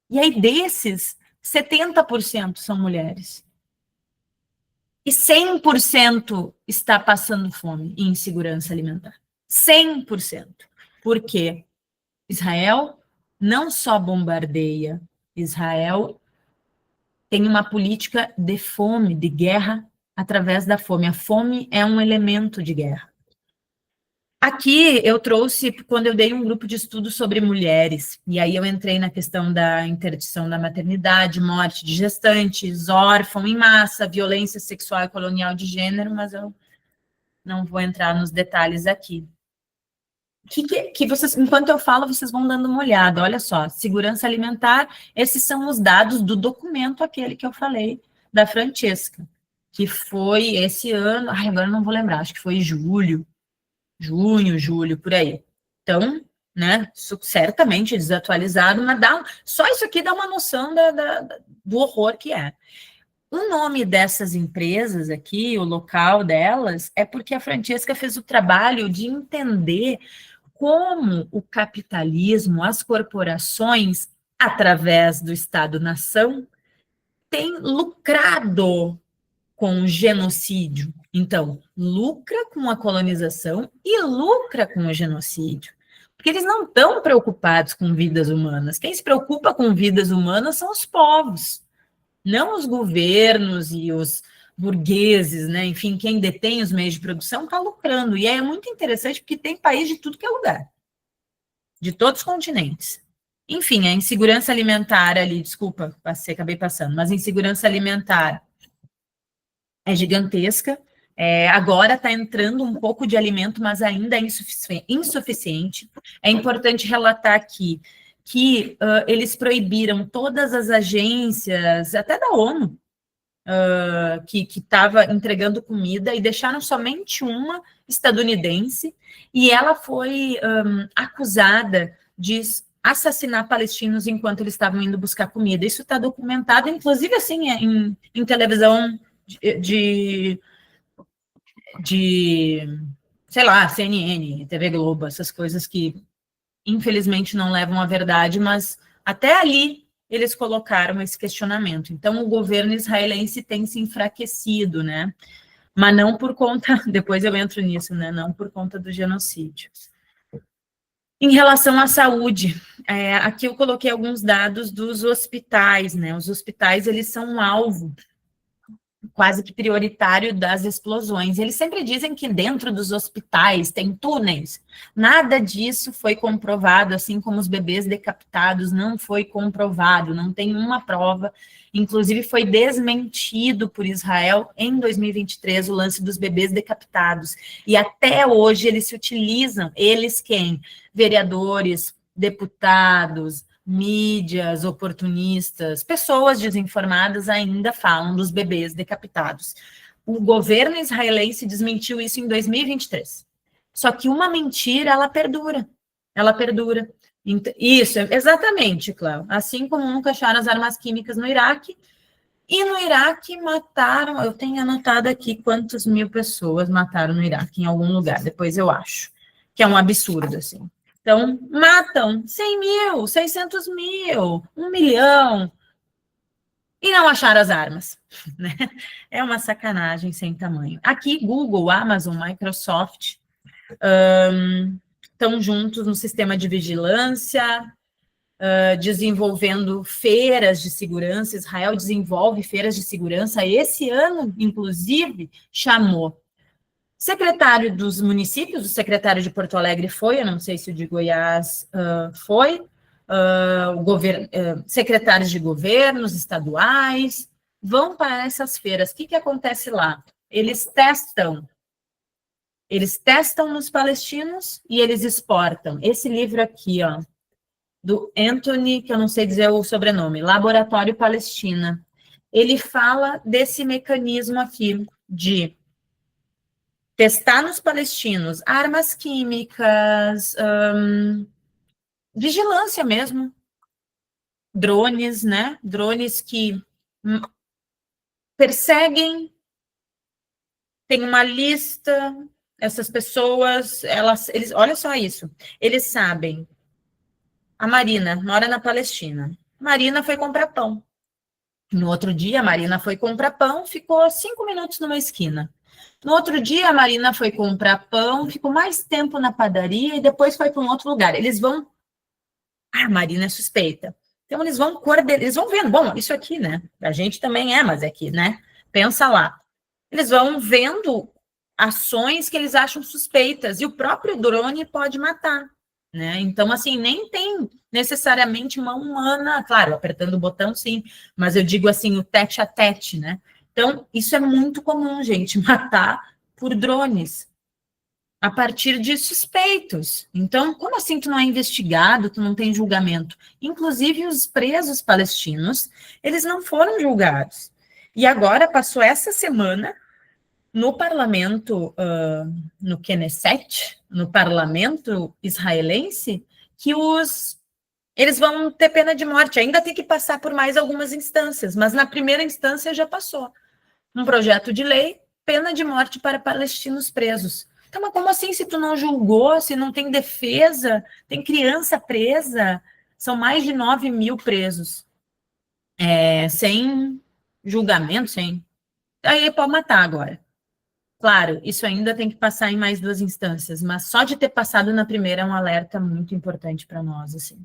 E aí, desses, 70% são mulheres. E 100% está passando fome e insegurança alimentar. 100%. Por quê? Israel não só bombardeia, Israel tem uma política de fome, de guerra, através da fome. A fome é um elemento de guerra. Aqui eu trouxe, quando eu dei um grupo de estudo sobre mulheres, e aí eu entrei na questão da interdição da maternidade, morte de gestantes, órfão em massa, violência sexual e colonial de gênero, mas eu não vou entrar nos detalhes aqui. Que vocês, enquanto eu falo, vocês vão dando uma olhada. Olha só, segurança alimentar, esses são os dados do documento, aquele que eu falei, da Francesca, que foi esse ano, agora não vou lembrar, acho que foi junho, julho, por aí. Então, né, isso certamente desatualizado, mas só isso aqui dá uma noção do horror que é. O nome dessas empresas aqui, o local delas, é porque a Francesca fez o trabalho de entender como o capitalismo, as corporações, através do Estado-nação, têm lucrado com o genocídio. Então, lucra com a colonização e lucra com o genocídio. Porque eles não estão preocupados com vidas humanas. Quem se preocupa com vidas humanas são os povos, não os governos e os burgueses, né? Enfim, quem detém os meios de produção está lucrando. E é muito interessante porque tem país de tudo que é lugar, de todos os continentes. Enfim, a insegurança alimentar ali, desculpa, acabei passando, mas a insegurança alimentar é gigantesca. Agora está entrando um pouco de alimento, mas ainda é insuficiente. É importante relatar aqui que eles proibiram todas as agências, até da ONU, que estava entregando comida, e deixaram somente uma estadunidense, e ela foi acusada de assassinar palestinos enquanto eles estavam indo buscar comida. Isso está documentado, inclusive assim, em televisão sei lá, CNN, TV Globo, essas coisas que infelizmente não levam à verdade, mas até ali eles colocaram esse questionamento. Então, o governo israelense tem se enfraquecido, né? Mas não por conta, depois eu entro nisso, né? Não por conta do genocídio. Em relação à saúde, aqui eu coloquei alguns dados dos hospitais, né? Os hospitais, eles são um alvo quase que prioritário das explosões. Eles sempre dizem que dentro dos hospitais tem túneis. Nada disso foi comprovado, assim como os bebês decapitados não foi comprovado, não tem uma prova. Inclusive foi desmentido por Israel em 2023 o lance dos bebês decapitados. E até hoje eles se utilizam, eles quem? Vereadores, deputados, mídias oportunistas, pessoas desinformadas ainda falam dos bebês decapitados. O governo israelense desmentiu isso em 2023. Só que uma mentira, ela perdura. Ela perdura. Isso, exatamente, Cláudio. Assim como nunca acharam as armas químicas no Iraque, e no Iraque mataram, eu tenho anotado aqui quantas mil pessoas mataram no Iraque, em algum lugar, depois eu acho, que é um absurdo, assim. Então, matam 100 mil, 600 mil, 1 milhão, e não acharam as armas, né? É uma sacanagem sem tamanho. Aqui, Google, Amazon, Microsoft estão juntos no sistema de vigilância, desenvolvendo feiras de segurança. Israel desenvolve feiras de segurança. Esse ano, inclusive, chamou secretário dos municípios, o secretário de Porto Alegre foi, eu não sei se o de Goiás foi, secretários de governos estaduais, vão para essas feiras. O que acontece lá? Eles testam nos palestinos e eles exportam. Esse livro aqui, ó, do Anthony, que eu não sei dizer o sobrenome, Laboratório Palestina, ele fala desse mecanismo aqui de testar nos palestinos armas químicas, vigilância mesmo, drones, né? Drones que perseguem, tem uma lista, essas pessoas, eles, olha só isso, eles sabem, a Marina mora na Palestina, Marina foi comprar pão. No outro dia, a Marina foi comprar pão, ficou 5 minutos numa esquina. No outro dia, a Marina foi comprar pão, ficou mais tempo na padaria e depois foi para um outro lugar. Eles vão... Ah, a Marina é suspeita. Então, eles vão vendo. Bom, isso aqui, né? A gente também é, mas é aqui, né? Pensa lá. Eles vão vendo ações que eles acham suspeitas e o próprio drone pode matar, né? Então, assim, nem tem necessariamente uma humana, claro, apertando o botão, sim, mas eu digo assim, o tete a tete, né? Então, isso é muito comum, gente, matar por drones a partir de suspeitos. Então, como assim tu não é investigado, tu não tem julgamento? Inclusive, os presos palestinos, eles não foram julgados. E agora, passou essa semana, no parlamento, no Knesset, no parlamento israelense, que eles vão ter pena de morte. Ainda tem que passar por mais algumas instâncias, mas na primeira instância já passou. Um projeto de lei, pena de morte para palestinos presos. Então, mas como assim, se tu não julgou, se não tem defesa, tem criança presa, são mais de 9 mil presos, sem julgamento, sem... Aí pode matar agora. Claro, isso ainda tem que passar em mais 2 instâncias, mas só de ter passado na primeira é um alerta muito importante para nós, assim.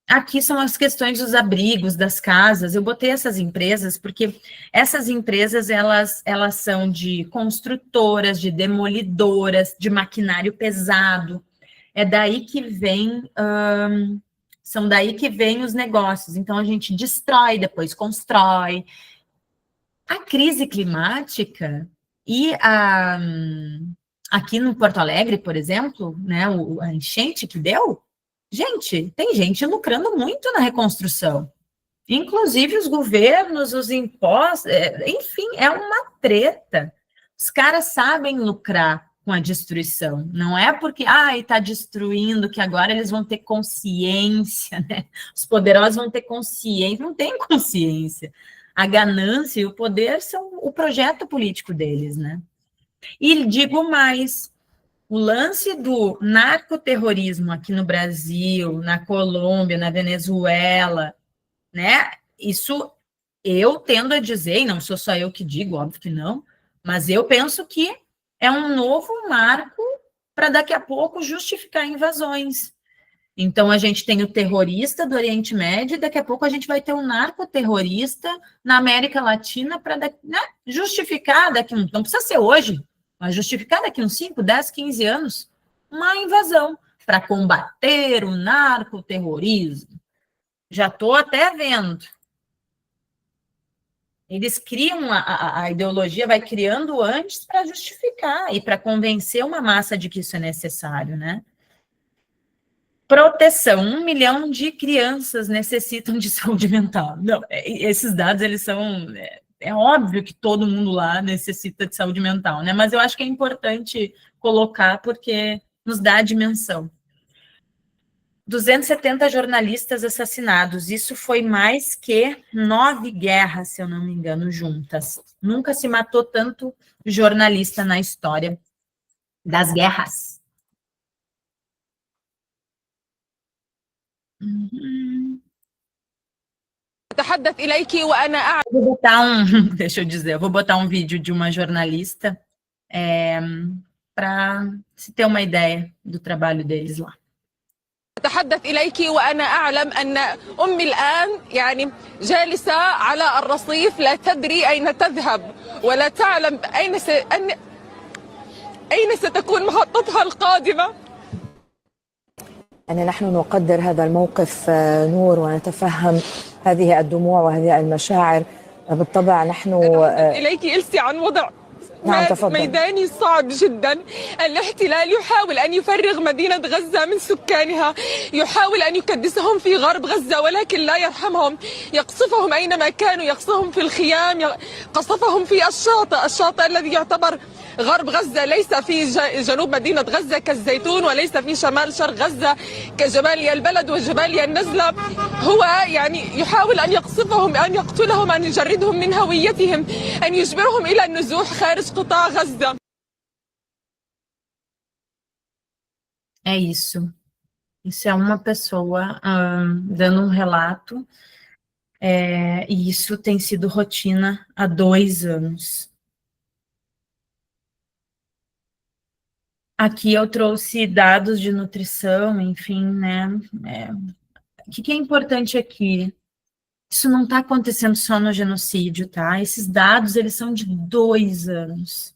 Aqui são as questões dos abrigos, das casas. Eu botei essas empresas porque essas empresas, elas são de construtoras, de demolidoras, de maquinário pesado. É daí que vem, são daí que vem os negócios. Então, a gente destrói, depois constrói. A crise climática e aqui no Porto Alegre, por exemplo, né, a enchente que deu, gente, tem gente lucrando muito na reconstrução. Inclusive os governos, os impostos, enfim, é uma treta. Os caras sabem lucrar com a destruição. Não é porque, está destruindo, que agora eles vão ter consciência, né? Os poderosos vão ter consciência. Não tem consciência. A ganância e o poder são o projeto político deles, né? E digo mais, o lance do narcoterrorismo aqui no Brasil, na Colômbia, na Venezuela, né? Isso eu tendo a dizer, e não sou só eu que digo, óbvio que não, mas eu penso que é um novo marco para daqui a pouco justificar invasões. Então, a gente tem o terrorista do Oriente Médio, e daqui a pouco a gente vai ter um narcoterrorista na América Latina para justificar daqui, não precisa ser hoje, mas justificar daqui uns 5, 10, 15 anos, uma invasão para combater o narcoterrorismo. Já estou até vendo. Eles criam, a ideologia vai criando antes para justificar e para convencer uma massa de que isso é necessário, né? Proteção, 1 milhão de crianças necessitam de saúde mental. Não, esses dados, eles são... É óbvio que todo mundo lá necessita de saúde mental, né? Mas eu acho que é importante colocar porque nos dá a dimensão. 270 jornalistas assassinados, isso foi mais que 9 guerras, se eu não me engano, juntas. Nunca se matou tanto jornalista na história das guerras. Deixa eu dizer, eu vou botar um vídeo de uma jornalista para se ter uma ideia do trabalho deles lá. أتحدث إليك وأنا أعلم أن أمي الآن يعني جالسة على الرصيف لا تدري أين تذهب ولا تعلم أين ستكون محطتها القادمة. يعني نحن نقدر هذا الموقف نور ونتفهم هذه الدموع وهذه المشاعر. بالطبع نحن إليك إلسي عن وضع تفضل. ميداني صعب جدا. الاحتلال يحاول أن يفرغ مدينة غزة من سكانها، يحاول أن يكدسهم في غرب غزة ولكن لا يرحمهم، يقصفهم أينما كانوا، يقصفهم في الخيام، قصفهم في الشاطئ الذي يعتبر غرب غزة، ليس في جنوب مدينة غزة كالزيتون، وليس في شمال شرق غزة كجباليا البلد وجباليا النزلة. هو يعني يحاول أن يقصفهم، أن يقتلهم، أن يجردهم من هويتهم، أن يجبرهم إلى النزوح خارج قطاع غزة. É isso. Isso é uma pessoa dando um relato, e isso tem sido rotina há 2 anos. Aqui eu trouxe dados de nutrição, enfim, né? O que é importante aqui? Isso não está acontecendo só no genocídio, tá? Esses dados, eles são de 2 anos.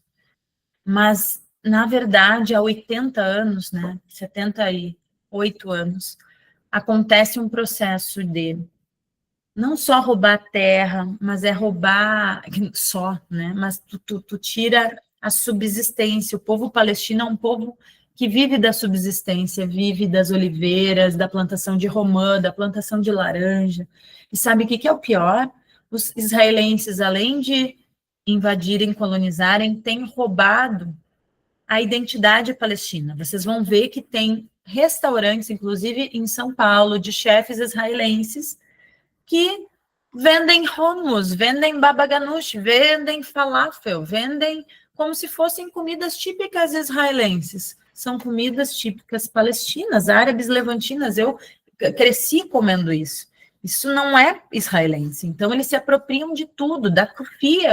Mas, na verdade, há 80 anos, né? 78 anos, acontece um processo de não só roubar terra, mas é roubar só, né? Mas tu tira a subsistência. O povo palestino é um povo que vive da subsistência, vive das oliveiras, da plantação de romã, da plantação de laranja. E sabe o que é o pior? Os israelenses, além de invadirem, colonizarem, têm roubado a identidade palestina. Vocês vão ver que tem restaurantes, inclusive em São Paulo, de chefes israelenses, que vendem hummus, vendem baba ganoush, vendem falafel, vendem como se fossem comidas típicas israelenses. São comidas típicas palestinas, árabes, levantinas. Eu cresci comendo isso. Isso não é israelense. Então, eles se apropriam de tudo, da kufia,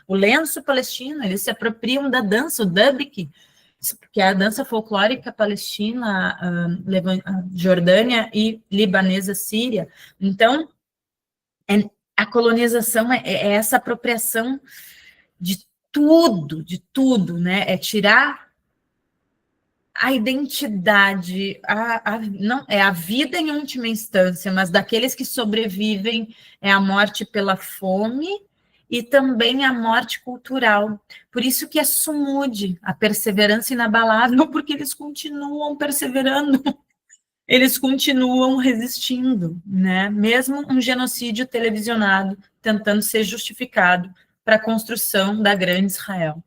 o lenço palestino, eles se apropriam da dança, o dubik, que é a dança folclórica palestina, Jordânia e libanesa síria. Então, a colonização é essa apropriação de tudo, né? É tirar a identidade, não é a vida em última instância, mas daqueles que sobrevivem é a morte pela fome e também a morte cultural. Por isso que é sumude, a perseverança inabalável, porque eles continuam perseverando. Eles continuam resistindo, né? Mesmo um genocídio televisionado tentando ser justificado para a construção da grande Israel.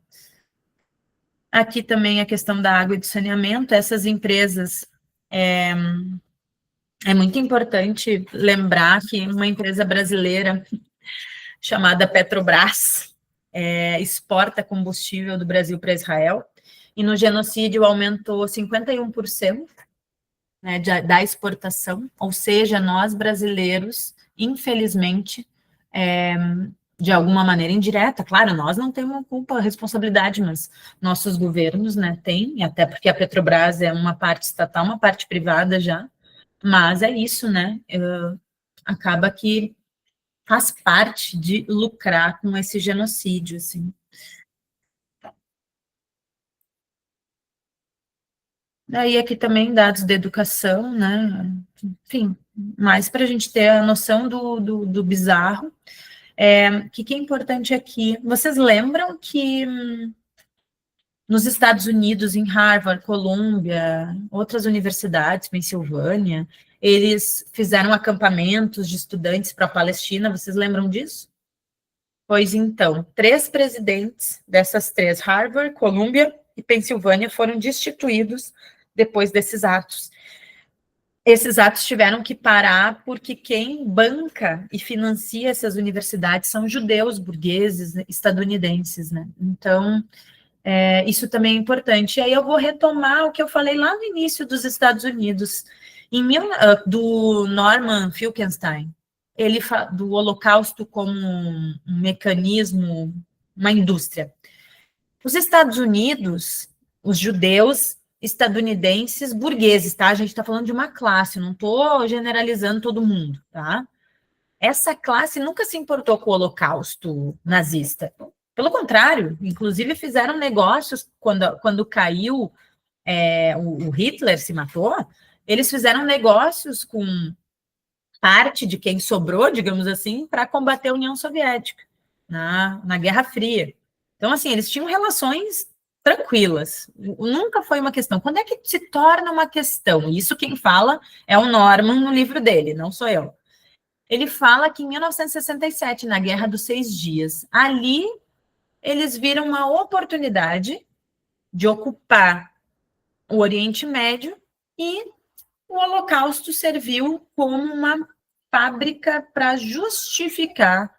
Aqui também a questão da água e do saneamento. Essas empresas, é muito importante lembrar que uma empresa brasileira chamada Petrobras exporta combustível do Brasil para Israel, e no genocídio aumentou 51%, né, da exportação, ou seja, nós brasileiros, infelizmente, de alguma maneira indireta, claro, nós não temos culpa, responsabilidade, mas nossos governos, né, têm, até porque a Petrobras é uma parte estatal, uma parte privada já, mas é isso, né, acaba que faz parte de lucrar com esse genocídio, assim. Daí aqui também dados de educação, né, enfim, mais para a gente ter a noção do bizarro. O que é importante aqui? Vocês lembram que nos Estados Unidos, em Harvard, Colômbia, outras universidades, Pensilvânia, eles fizeram acampamentos de estudantes para a Palestina, vocês lembram disso? Pois então, 3 presidentes dessas 3, Harvard, Colômbia e Pensilvânia, foram destituídos depois desses atos. Esses atos tiveram que parar porque quem banca e financia essas universidades são judeus, burgueses, estadunidenses, né? Então, isso também é importante. E aí eu vou retomar o que eu falei lá no início dos Estados Unidos. Do Norman Finkelstein, ele do Holocausto como um mecanismo, uma indústria. Os Estados Unidos, os judeus estadunidenses burgueses, tá? A gente está falando de uma classe, não estou generalizando todo mundo, tá? Essa classe nunca se importou com o Holocausto nazista. Pelo contrário, inclusive fizeram negócios quando caiu, o Hitler se matou, eles fizeram negócios com parte de quem sobrou, digamos assim, para combater a União Soviética na Guerra Fria. Então, assim, eles tinham relações tranquilas. Nunca foi uma questão. Quando é que se torna uma questão? Isso quem fala é o Norman no livro dele, não sou eu. Ele fala que em 1967, na Guerra dos 6 Dias, ali eles viram uma oportunidade de ocupar o Oriente Médio e o Holocausto serviu como uma fábrica para justificar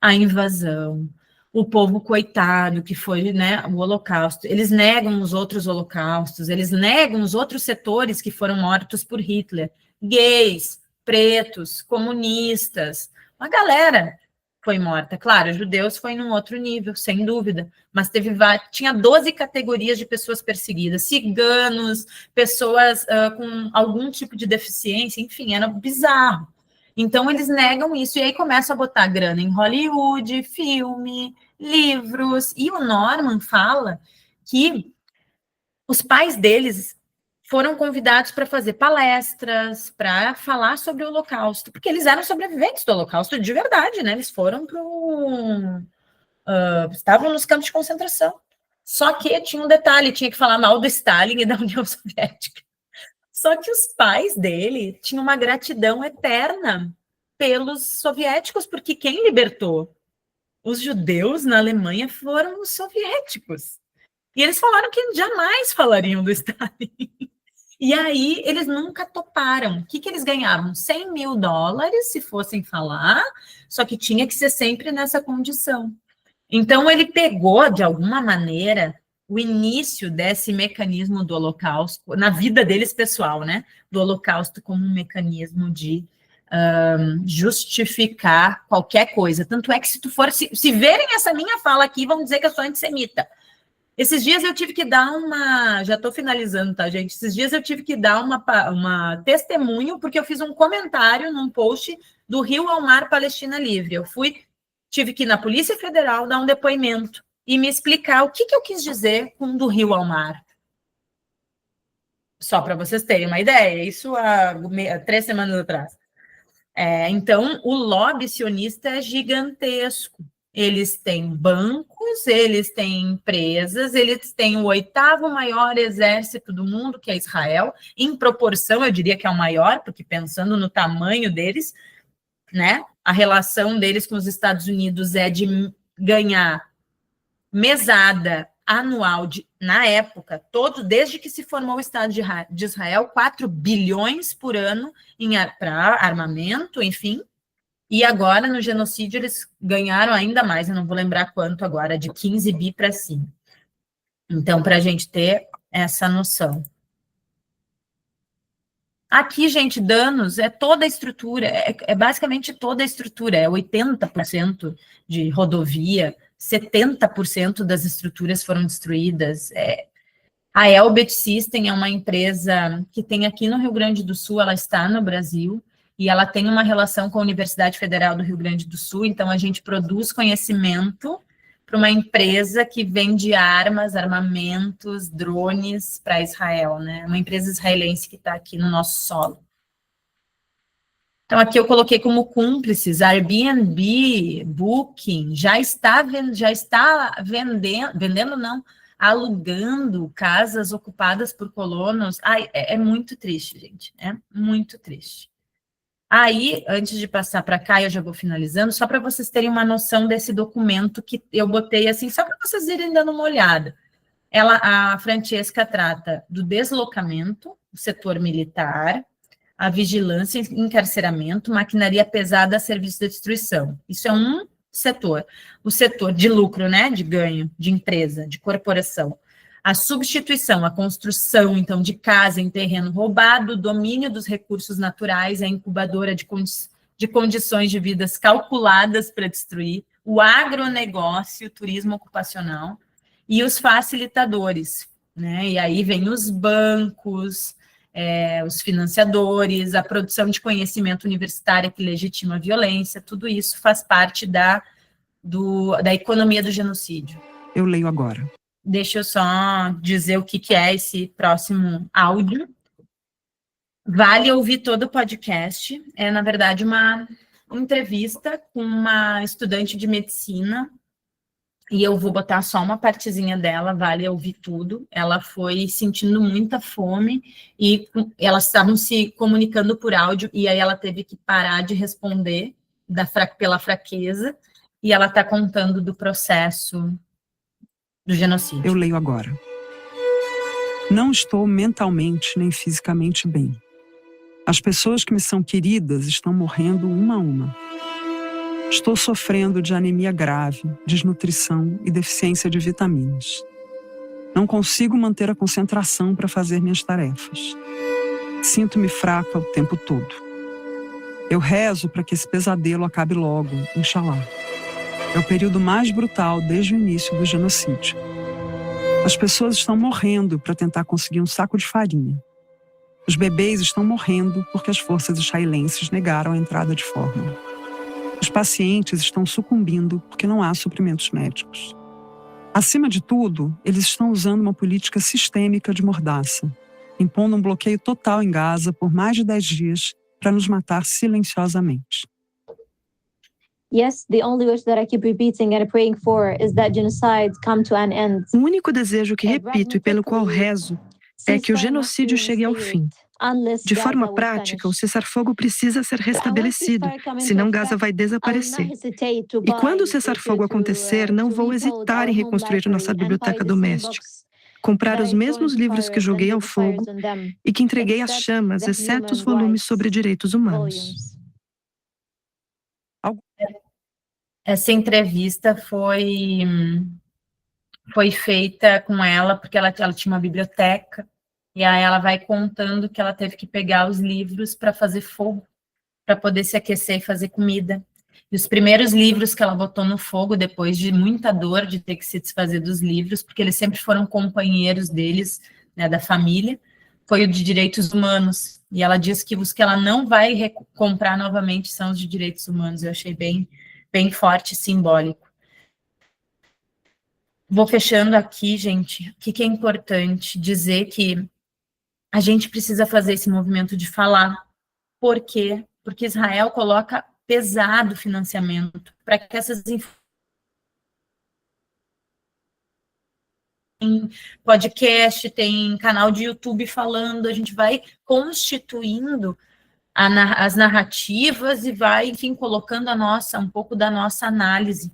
a invasão, o povo coitado que foi, né, o Holocausto. Eles negam os outros holocaustos, eles negam os outros setores que foram mortos por Hitler, gays, pretos, comunistas, uma galera foi morta. Claro, judeus foi num outro nível, sem dúvida, mas tinha 12 categorias de pessoas perseguidas, ciganos, pessoas com algum tipo de deficiência, enfim, era bizarro. Então, eles negam isso, e aí começam a botar grana em Hollywood, filme, livros, e o Norman fala que os pais deles foram convidados para fazer palestras, para falar sobre o Holocausto, porque eles eram sobreviventes do Holocausto de verdade, né? Eles foram estavam nos campos de concentração. Só que tinha um detalhe, tinha que falar mal do Stalin e da União Soviética. Só que os pais dele tinham uma gratidão eterna pelos soviéticos, porque quem libertou os judeus na Alemanha foram os soviéticos. E eles falaram que jamais falariam do Stalin. E aí, eles nunca toparam. O que eles ganhavam? $100 mil se fossem falar, só que tinha que ser sempre nessa condição. Então, ele pegou, de alguma maneira, o início desse mecanismo do Holocausto, na vida deles pessoal, né? Do Holocausto como um mecanismo de justificar qualquer coisa. Tanto é que se verem essa minha fala aqui, vão dizer que eu sou antissemita. Esses dias eu tive que dar já estou finalizando, tá, gente? Esses dias eu tive que dar uma testemunho, porque eu fiz um comentário num post do Rio ao Mar Palestina Livre. Tive que ir na Polícia Federal dar um depoimento e me explicar o que eu quis dizer com do Rio ao Mar. Só para vocês terem uma ideia, isso há 3 semanas atrás. Então, o lobby sionista é gigantesco. Eles têm bancos, eles têm empresas, eles têm o 8º maior exército do mundo, que é Israel. Em proporção, eu diria que é o maior, porque pensando no tamanho deles, né, a relação deles com os Estados Unidos é de ganhar mesada anual, na época, desde que se formou o Estado de Israel, 4 bilhões por ano para armamento, enfim. E agora, no genocídio, eles ganharam ainda mais, eu não vou lembrar quanto agora, de 15 bi para cima. Então, para a gente ter essa noção. Aqui, gente, danos é toda a estrutura, é basicamente toda a estrutura, é 80% de rodovia, 70% das estruturas foram destruídas. A Elbit System é uma empresa que tem aqui no Rio Grande do Sul, ela está no Brasil, e ela tem uma relação com a Universidade Federal do Rio Grande do Sul, então a gente produz conhecimento para uma empresa que vende armamentos, drones para Israel, né? Uma empresa israelense que está aqui no nosso solo. Então, aqui eu coloquei como cúmplices, Airbnb, Booking, já está vendendo não, alugando casas ocupadas por colonos. É muito triste, gente, é muito triste. Aí, antes de passar para cá, eu já vou finalizando, só para vocês terem uma noção desse documento que eu botei assim, só para vocês irem dando uma olhada. A Francesca trata do deslocamento, o setor militar, a vigilância e encarceramento, maquinaria pesada a serviço da destruição. Isso é um setor. O setor de lucro, né, de ganho, de empresa, de corporação. a substituição, a construção, então, de casa em terreno roubado, o domínio dos recursos naturais, a incubadora de condições de vidas calculadas para destruir, o agronegócio, o turismo ocupacional e os facilitadores, né? E aí vem os bancos, os financiadores, a produção de conhecimento universitário que legitima a violência, tudo isso faz parte da economia do genocídio. Eu leio agora. Deixa eu só dizer o que é esse próximo áudio. Vale ouvir todo o podcast. É, na verdade, uma entrevista com uma estudante de medicina, e eu vou botar só uma partezinha dela, vale ouvir tudo. Ela foi sentindo muita fome, e elas estavam se comunicando por áudio, e aí ela teve que parar de responder pela fraqueza, e ela está contando do processo do genocídio. Eu leio agora. Não estou mentalmente nem fisicamente bem. As pessoas que me são queridas estão morrendo uma a uma. Estou sofrendo de anemia grave, desnutrição e deficiência de vitaminas. Não consigo manter a concentração para fazer minhas tarefas. Sinto-me fraca o tempo todo. Eu rezo para que esse pesadelo acabe logo, Inxalá. É o período mais brutal desde o início do genocídio. As pessoas estão morrendo para tentar conseguir um saco de farinha. Os bebês estão morrendo porque as forças israelenses negaram a entrada de fórmula. Os pacientes estão sucumbindo porque não há suprimentos médicos. Acima de tudo, eles estão usando uma política sistêmica de mordaça, impondo um bloqueio total em Gaza por mais de 10 dias para nos matar silenciosamente. Yes, the only wish that I keep repeating and praying for is that genocide come to an end. O único desejo que repito e pelo qual rezo é que o genocídio chegue ao fim. De forma prática, o cessar-fogo precisa ser restabelecido, senão Gaza vai desaparecer. E quando o cessar-fogo acontecer, não vou hesitar em reconstruir nossa biblioteca doméstica, comprar os mesmos livros que joguei ao fogo e que entreguei às chamas, exceto os volumes sobre direitos humanos. Essa entrevista foi feita com ela, porque ela tinha uma biblioteca, e aí ela vai contando que ela teve que pegar os livros para fazer fogo, para poder se aquecer e fazer comida. E os primeiros livros que ela botou no fogo, depois de muita dor de ter que se desfazer dos livros, porque eles sempre foram companheiros deles, né, da família, foi o de direitos humanos. E ela diz que os que ela não vai comprar novamente são os de direitos humanos. Eu achei bem forte e simbólico. Vou fechando aqui, gente. O que é importante dizer que a gente precisa fazer esse movimento de falar. Por quê? Porque Israel coloca pesado financiamento para que essas tem podcast, tem canal de YouTube falando, a gente vai constituindo as narrativas e vai, enfim, colocando um pouco da nossa análise.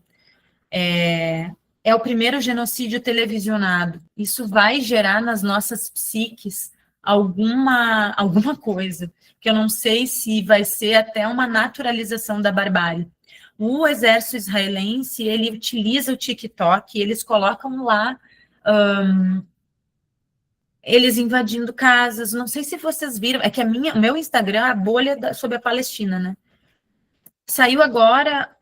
É o primeiro genocídio televisionado. Isso vai gerar nas nossas psiques alguma coisa, que eu não sei se vai ser até uma naturalização da barbárie. O exército israelense, ele utiliza o TikTok, eles colocam lá eles invadindo casas. Não sei se vocês viram, é que o meu Instagram é a bolha sobre a Palestina, né? Saiu agora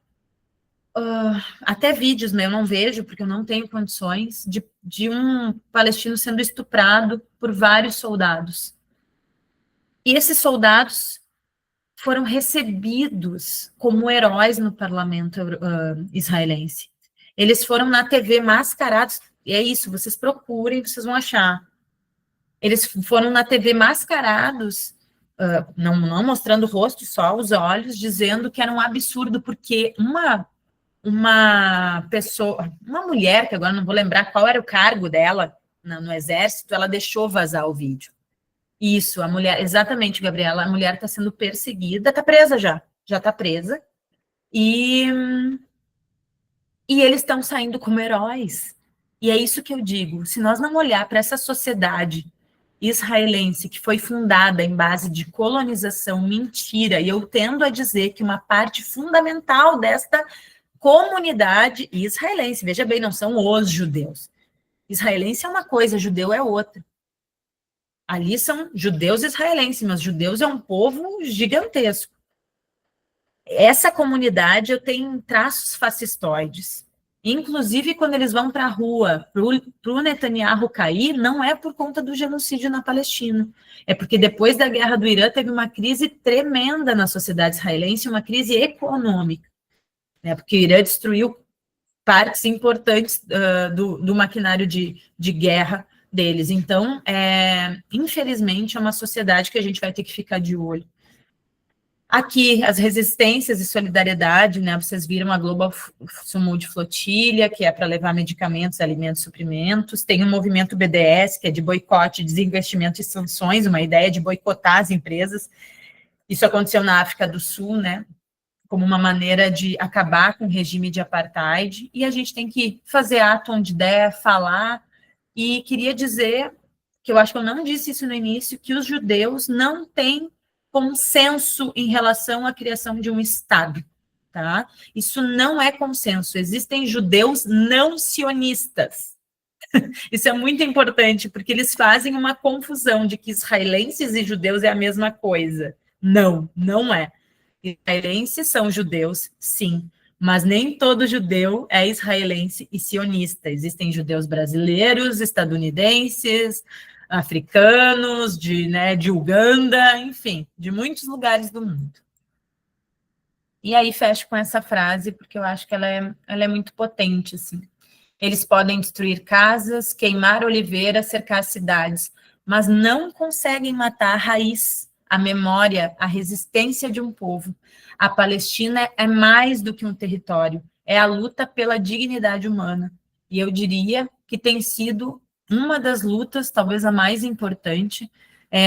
até vídeos, eu não vejo, porque eu não tenho condições, de um palestino sendo estuprado por vários soldados. E esses soldados foram recebidos como heróis no parlamento israelense. Eles foram na TV mascarados, e é isso, vocês procurem, vocês vão achar. Eles foram na TV mascarados, não mostrando o rosto, só os olhos, dizendo que era um absurdo, porque uma pessoa, uma mulher, que agora não vou lembrar qual era o cargo dela no exército, ela deixou vazar o vídeo. Isso, a mulher, exatamente, Gabriela, a mulher está sendo perseguida, está presa já está presa, e eles estão saindo como heróis. E é isso que eu digo, se nós não olhar para essa sociedade israelense que foi fundada em base de colonização, mentira, e eu tendo a dizer que uma parte fundamental desta comunidade israelense, veja bem, não são os judeus, Israelense é uma coisa, judeu é outra. Ali são judeus israelenses, mas judeus é um povo gigantesco. Essa comunidade eu tenho traços fascistoides. Inclusive, quando eles vão para a rua, para o Netanyahu cair, não é por conta do genocídio na Palestina. É porque depois da guerra do Irã teve uma crise tremenda na sociedade israelense, uma crise econômica. Né? Porque o Irã destruiu partes importantes do maquinário de guerra deles. Então, infelizmente, é uma sociedade que a gente vai ter que ficar de olho. Aqui, as resistências e solidariedade, né? Vocês viram a Global Summit Flotilha, que é para levar medicamentos, alimentos, suprimentos. Tem o movimento BDS, que é de boicote, desinvestimento e sanções, uma ideia de boicotar as empresas. Isso aconteceu na África do Sul, né? Como uma maneira de acabar com o regime de apartheid. E a gente tem que fazer ato onde der, falar. E queria dizer, que eu acho que eu não disse isso no início, que os judeus não têm consenso em relação à criação de um Estado, tá? Isso não é consenso. Existem judeus não sionistas. Isso é muito importante, porque eles fazem uma confusão de que israelenses e judeus é a mesma coisa. Não, não é. Israelenses são judeus, sim, mas nem todo judeu é israelense e sionista. Existem judeus brasileiros, estadunidenses, africanos, de Uganda, enfim, de muitos lugares do mundo. E aí fecho com essa frase, porque eu acho que ela é muito potente, assim. Eles podem destruir casas, queimar oliveiras, cercar cidades, mas não conseguem matar a raiz, a memória, a resistência de um povo. A Palestina é mais do que um território, é a luta pela dignidade humana. E eu diria que tem sido uma das lutas, talvez a mais importante,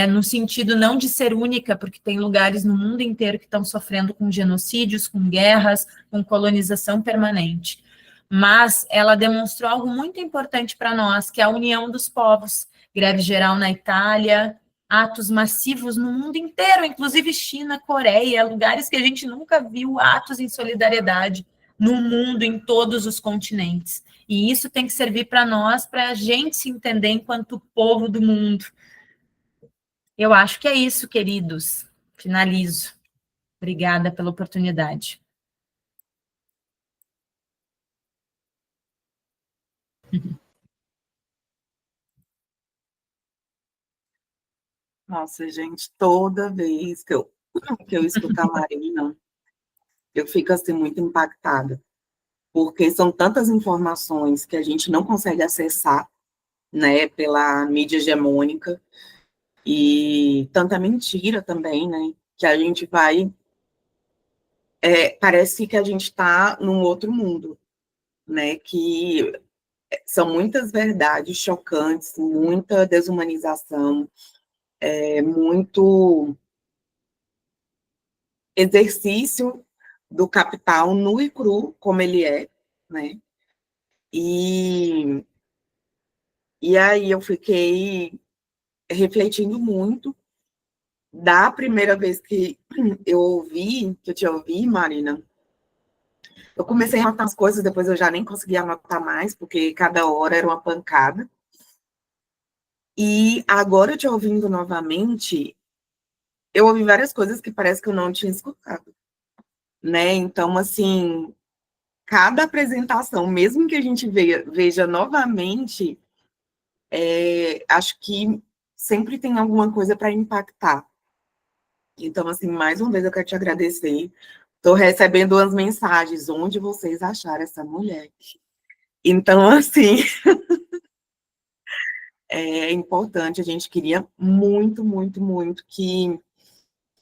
no sentido não de ser única, porque tem lugares no mundo inteiro que estão sofrendo com genocídios, com guerras, com colonização permanente. Mas ela demonstrou algo muito importante para nós, que é a união dos povos. Greve geral na Itália, atos massivos no mundo inteiro, inclusive China, Coreia, lugares que a gente nunca viu atos em solidariedade no mundo, em todos os continentes. E isso tem que servir para nós, para a gente se entender enquanto povo do mundo. Eu acho que é isso, queridos. Finalizo. Obrigada pela oportunidade. Nossa, gente, toda vez que eu escuto a Marina, eu fico assim muito impactada, porque são tantas informações que a gente não consegue acessar, né, pela mídia hegemônica, e tanta mentira também, né, que a gente vai... parece que a gente está num outro mundo, né, que são muitas verdades chocantes, muita desumanização, muito exercício do capital nu e cru, como ele é, né? E aí eu fiquei refletindo muito. Da primeira vez que eu te ouvi, Marina, eu comecei a anotar as coisas, depois eu já nem conseguia anotar mais, porque cada hora era uma pancada. E agora, te ouvindo novamente, eu ouvi várias coisas que parece que eu não tinha escutado, né? Então, assim, cada apresentação, mesmo que a gente veja novamente, acho que sempre tem alguma coisa para impactar. Então, assim, mais uma vez eu quero te agradecer. Estou recebendo umas mensagens, onde vocês acharam essa mulher? Então, assim, é importante, a gente queria muito, muito, muito que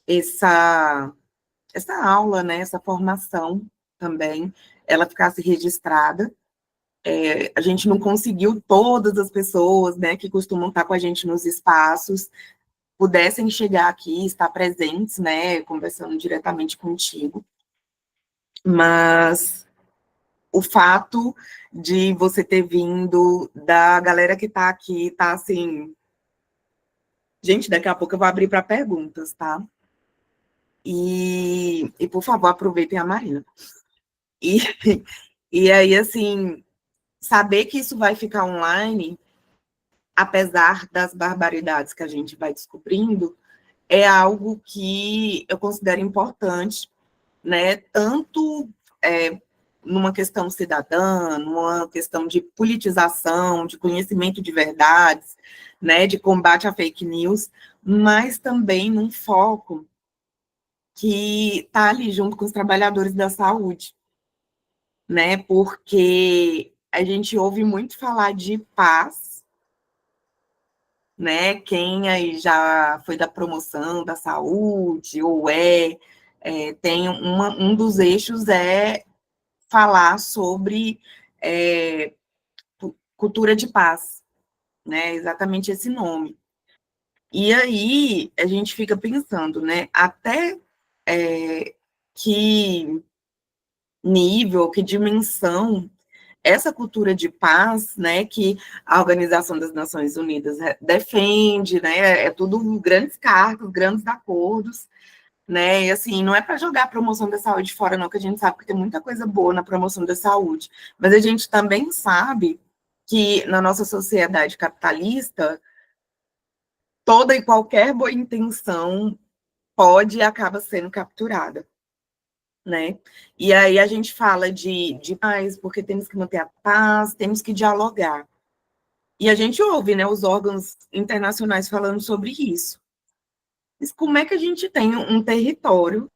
essa aula, né, essa formação também, ela ficasse registrada. A gente não conseguiu todas as pessoas, né, que costumam estar com a gente nos espaços, pudessem chegar aqui, estar presentes, né, conversando diretamente contigo. Mas o fato de você ter vindo, da galera que está aqui, tá assim... Gente, daqui a pouco eu vou abrir para perguntas, tá? E, por favor, aproveitem a Marina. E aí, assim, saber que isso vai ficar online, apesar das barbaridades que a gente vai descobrindo, é algo que eu considero importante, né? Tanto numa questão cidadã, numa questão de politização, de conhecimento de verdades, né? De combate à fake news, mas também num foco que está ali junto com os trabalhadores da saúde, né? Porque a gente ouve muito falar de paz, né? Quem aí já foi da promoção da saúde, ou tem um dos eixos é falar sobre cultura de paz, né? Exatamente esse nome. E aí a gente fica pensando, né? Até que nível, que dimensão essa cultura de paz, né, que a Organização das Nações Unidas defende, né, é tudo grandes cargos, grandes acordos, né, e assim, não é para jogar a promoção da saúde fora, não, que a gente sabe que tem muita coisa boa na promoção da saúde, mas a gente também sabe que na nossa sociedade capitalista, toda e qualquer boa intenção pode e acaba sendo capturada, né? E aí a gente fala de paz, porque temos que manter a paz, temos que dialogar. E a gente ouve, né, os órgãos internacionais falando sobre isso. Mas como é que a gente tem um território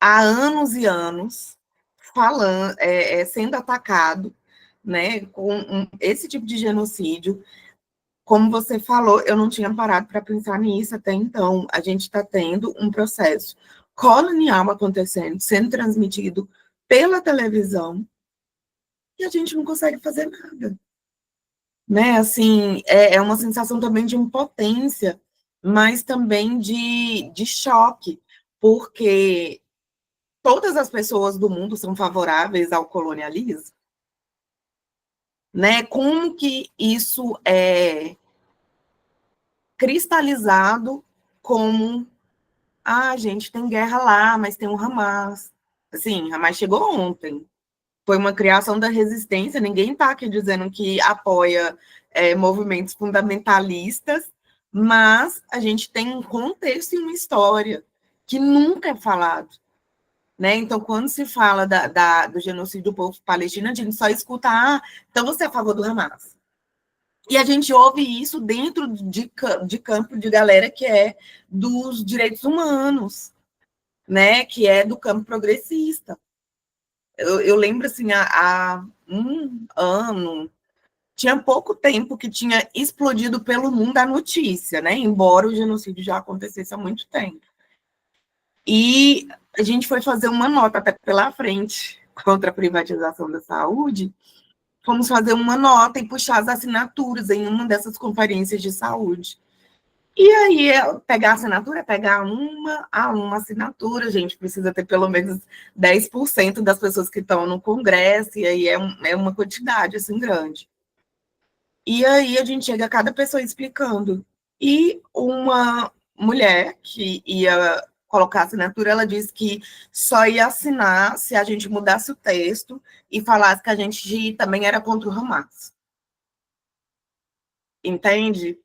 há anos e anos falando, sendo atacado, né, com esse tipo de genocídio? Como você falou, eu não tinha parado para pensar nisso até então. A gente está tendo um processo colonial acontecendo, sendo transmitido pela televisão, e a gente não consegue fazer nada. Né? Assim, é uma sensação também de impotência, mas também de choque, porque todas as pessoas do mundo são favoráveis ao colonialismo, né? Como que isso é cristalizado como gente, tem guerra lá, mas tem o Hamas. Assim, Hamas chegou ontem. Foi uma criação da resistência, ninguém está aqui dizendo que apoia movimentos fundamentalistas, mas a gente tem um contexto e uma história que nunca é falado. Né? Então, quando se fala do genocídio do povo palestino, a gente só escuta, então você é a favor do Hamas. E a gente ouve isso dentro de campo de galera que é dos direitos humanos, né? Que é do campo progressista. Eu lembro, assim, há um ano, tinha pouco tempo que tinha explodido pelo mundo a notícia, né? Embora o genocídio já acontecesse há muito tempo. E a gente foi fazer uma nota até pela frente contra a privatização da saúde, fomos fazer uma nota e puxar as assinaturas em uma dessas conferências de saúde. E aí, pegar a assinatura, pegar uma assinatura, a gente precisa ter pelo menos 10% das pessoas que estão no Congresso, e aí é uma quantidade, assim, grande. E aí, a gente chega a cada pessoa explicando. E uma mulher que ia colocar a assinatura, ela disse que só ia assinar se a gente mudasse o texto e falasse que a gente também era contra o Hamas. Entende?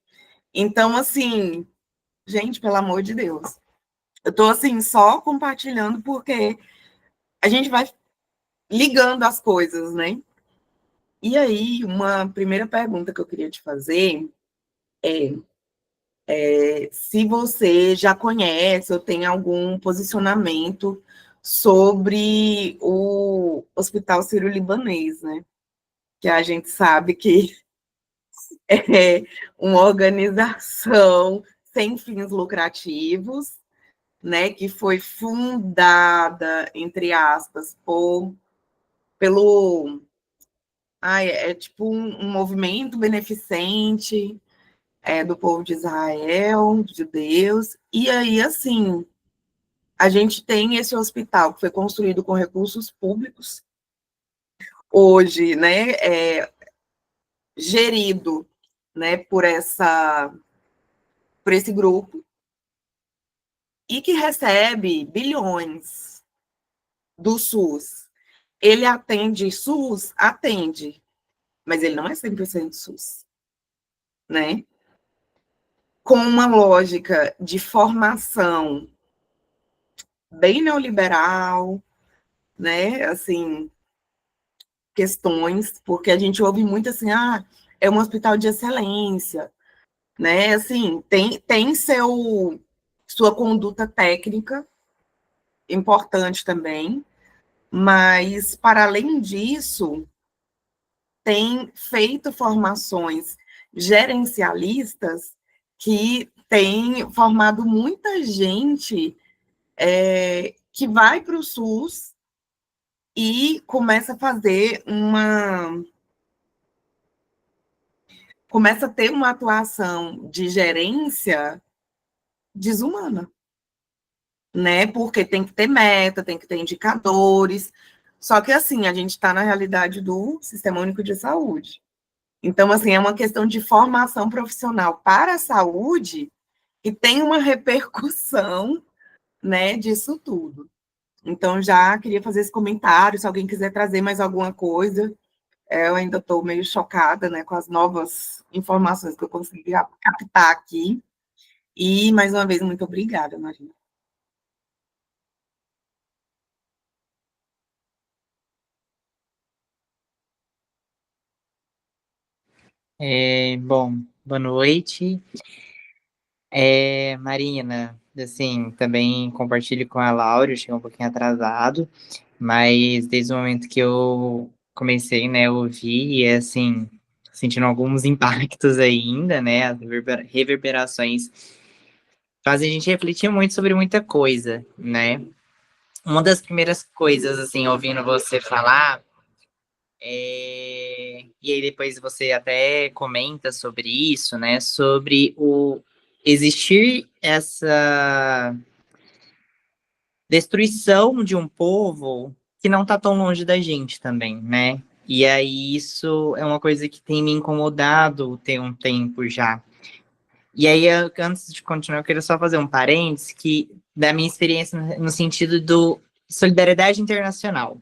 Então, assim, gente, pelo amor de Deus. Eu estou, assim, só compartilhando porque a gente vai ligando as coisas, né? E aí, uma primeira pergunta que eu queria te fazer é se você já conhece ou tem algum posicionamento sobre o Hospital Sírio-Libanês, né? Que a gente sabe que é uma organização sem fins lucrativos, né, que foi fundada, entre aspas, pelo tipo um movimento beneficente do povo de Israel, de Deus, e aí, assim, a gente tem esse hospital que foi construído com recursos públicos, hoje, né, gerido, né, por esse grupo, e que recebe bilhões do SUS. Ele atende SUS? Atende, mas ele não é 100% SUS, né? Com uma lógica de formação bem neoliberal, né? Assim, questões, porque a gente ouve muito assim, é um hospital de excelência, né? Assim, tem sua conduta técnica importante também, mas, para além disso, tem feito formações gerencialistas que têm formado muita gente que vai para o SUS e começa a ter uma atuação de gerência desumana, né? Porque tem que ter meta, tem que ter indicadores. Só que, assim, a gente está na realidade do Sistema Único de Saúde. Então, assim, é uma questão de formação profissional para a saúde e tem uma repercussão, né, disso tudo. Então, já queria fazer esse comentário, se alguém quiser trazer mais alguma coisa. Eu ainda estou meio chocada, né, com as novas informações que eu consegui captar aqui. E, mais uma vez, muito obrigada, Maria. Bom, boa noite. Marina, assim, também compartilho com a Laura, eu cheguei um pouquinho atrasado, mas desde o momento que eu comecei, né, a ouvir, e assim, sentindo alguns impactos ainda, né, as reverberações fazem a gente refletir muito sobre muita coisa, né? Uma das primeiras coisas, assim, ouvindo você falar, e aí depois você até comenta sobre isso, né? Sobre o existir essa destruição de um povo que não tá tão longe da gente também, né? E aí isso é uma coisa que tem me incomodado tem um tempo já. E aí, antes de continuar, eu queria só fazer um parênteses que da minha experiência no sentido do solidariedade internacional.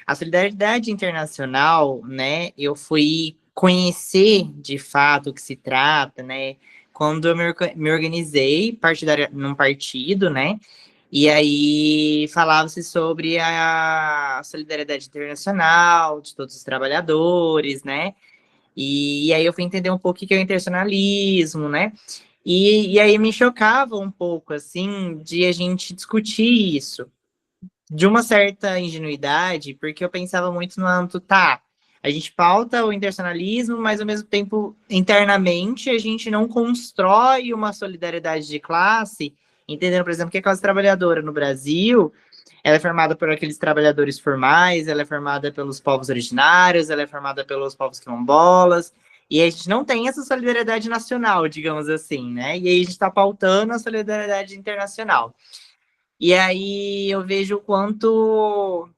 A solidariedade internacional, né, eu fui conhecer de fato o que se trata, né, quando eu me organizei num partido, né, e aí falava-se sobre a solidariedade internacional de todos os trabalhadores, né, e aí eu fui entender um pouco o que é o internacionalismo, né, e aí me chocava um pouco, assim, de a gente discutir isso de uma certa ingenuidade, porque eu pensava muito no âmbito, tá, a gente pauta o internacionalismo, mas ao mesmo tempo, internamente, a gente não constrói uma solidariedade de classe, entendendo, por exemplo, que a classe trabalhadora no Brasil, ela é formada por aqueles trabalhadores formais, ela é formada pelos povos originários, ela é formada pelos povos quilombolas, e a gente não tem essa solidariedade nacional, digamos assim, né? E aí a gente está pautando a solidariedade internacional. E aí eu vejo o quanto.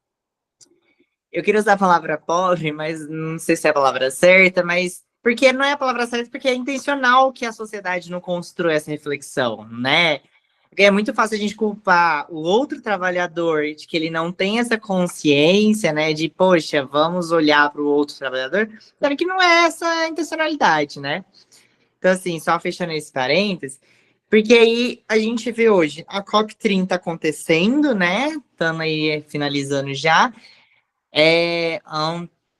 Eu queria usar a palavra pobre, mas não sei se é a palavra certa, mas. Porque não é a palavra certa, porque é intencional que a sociedade não construa essa reflexão, né? Porque é muito fácil a gente culpar o outro trabalhador de que ele não tem essa consciência, né? De, poxa, vamos olhar para o outro trabalhador, sendo que não é essa a intencionalidade, né? Então, assim, só fechando esse parênteses, porque aí a gente vê hoje a COP30 acontecendo, né? Estamos aí finalizando já.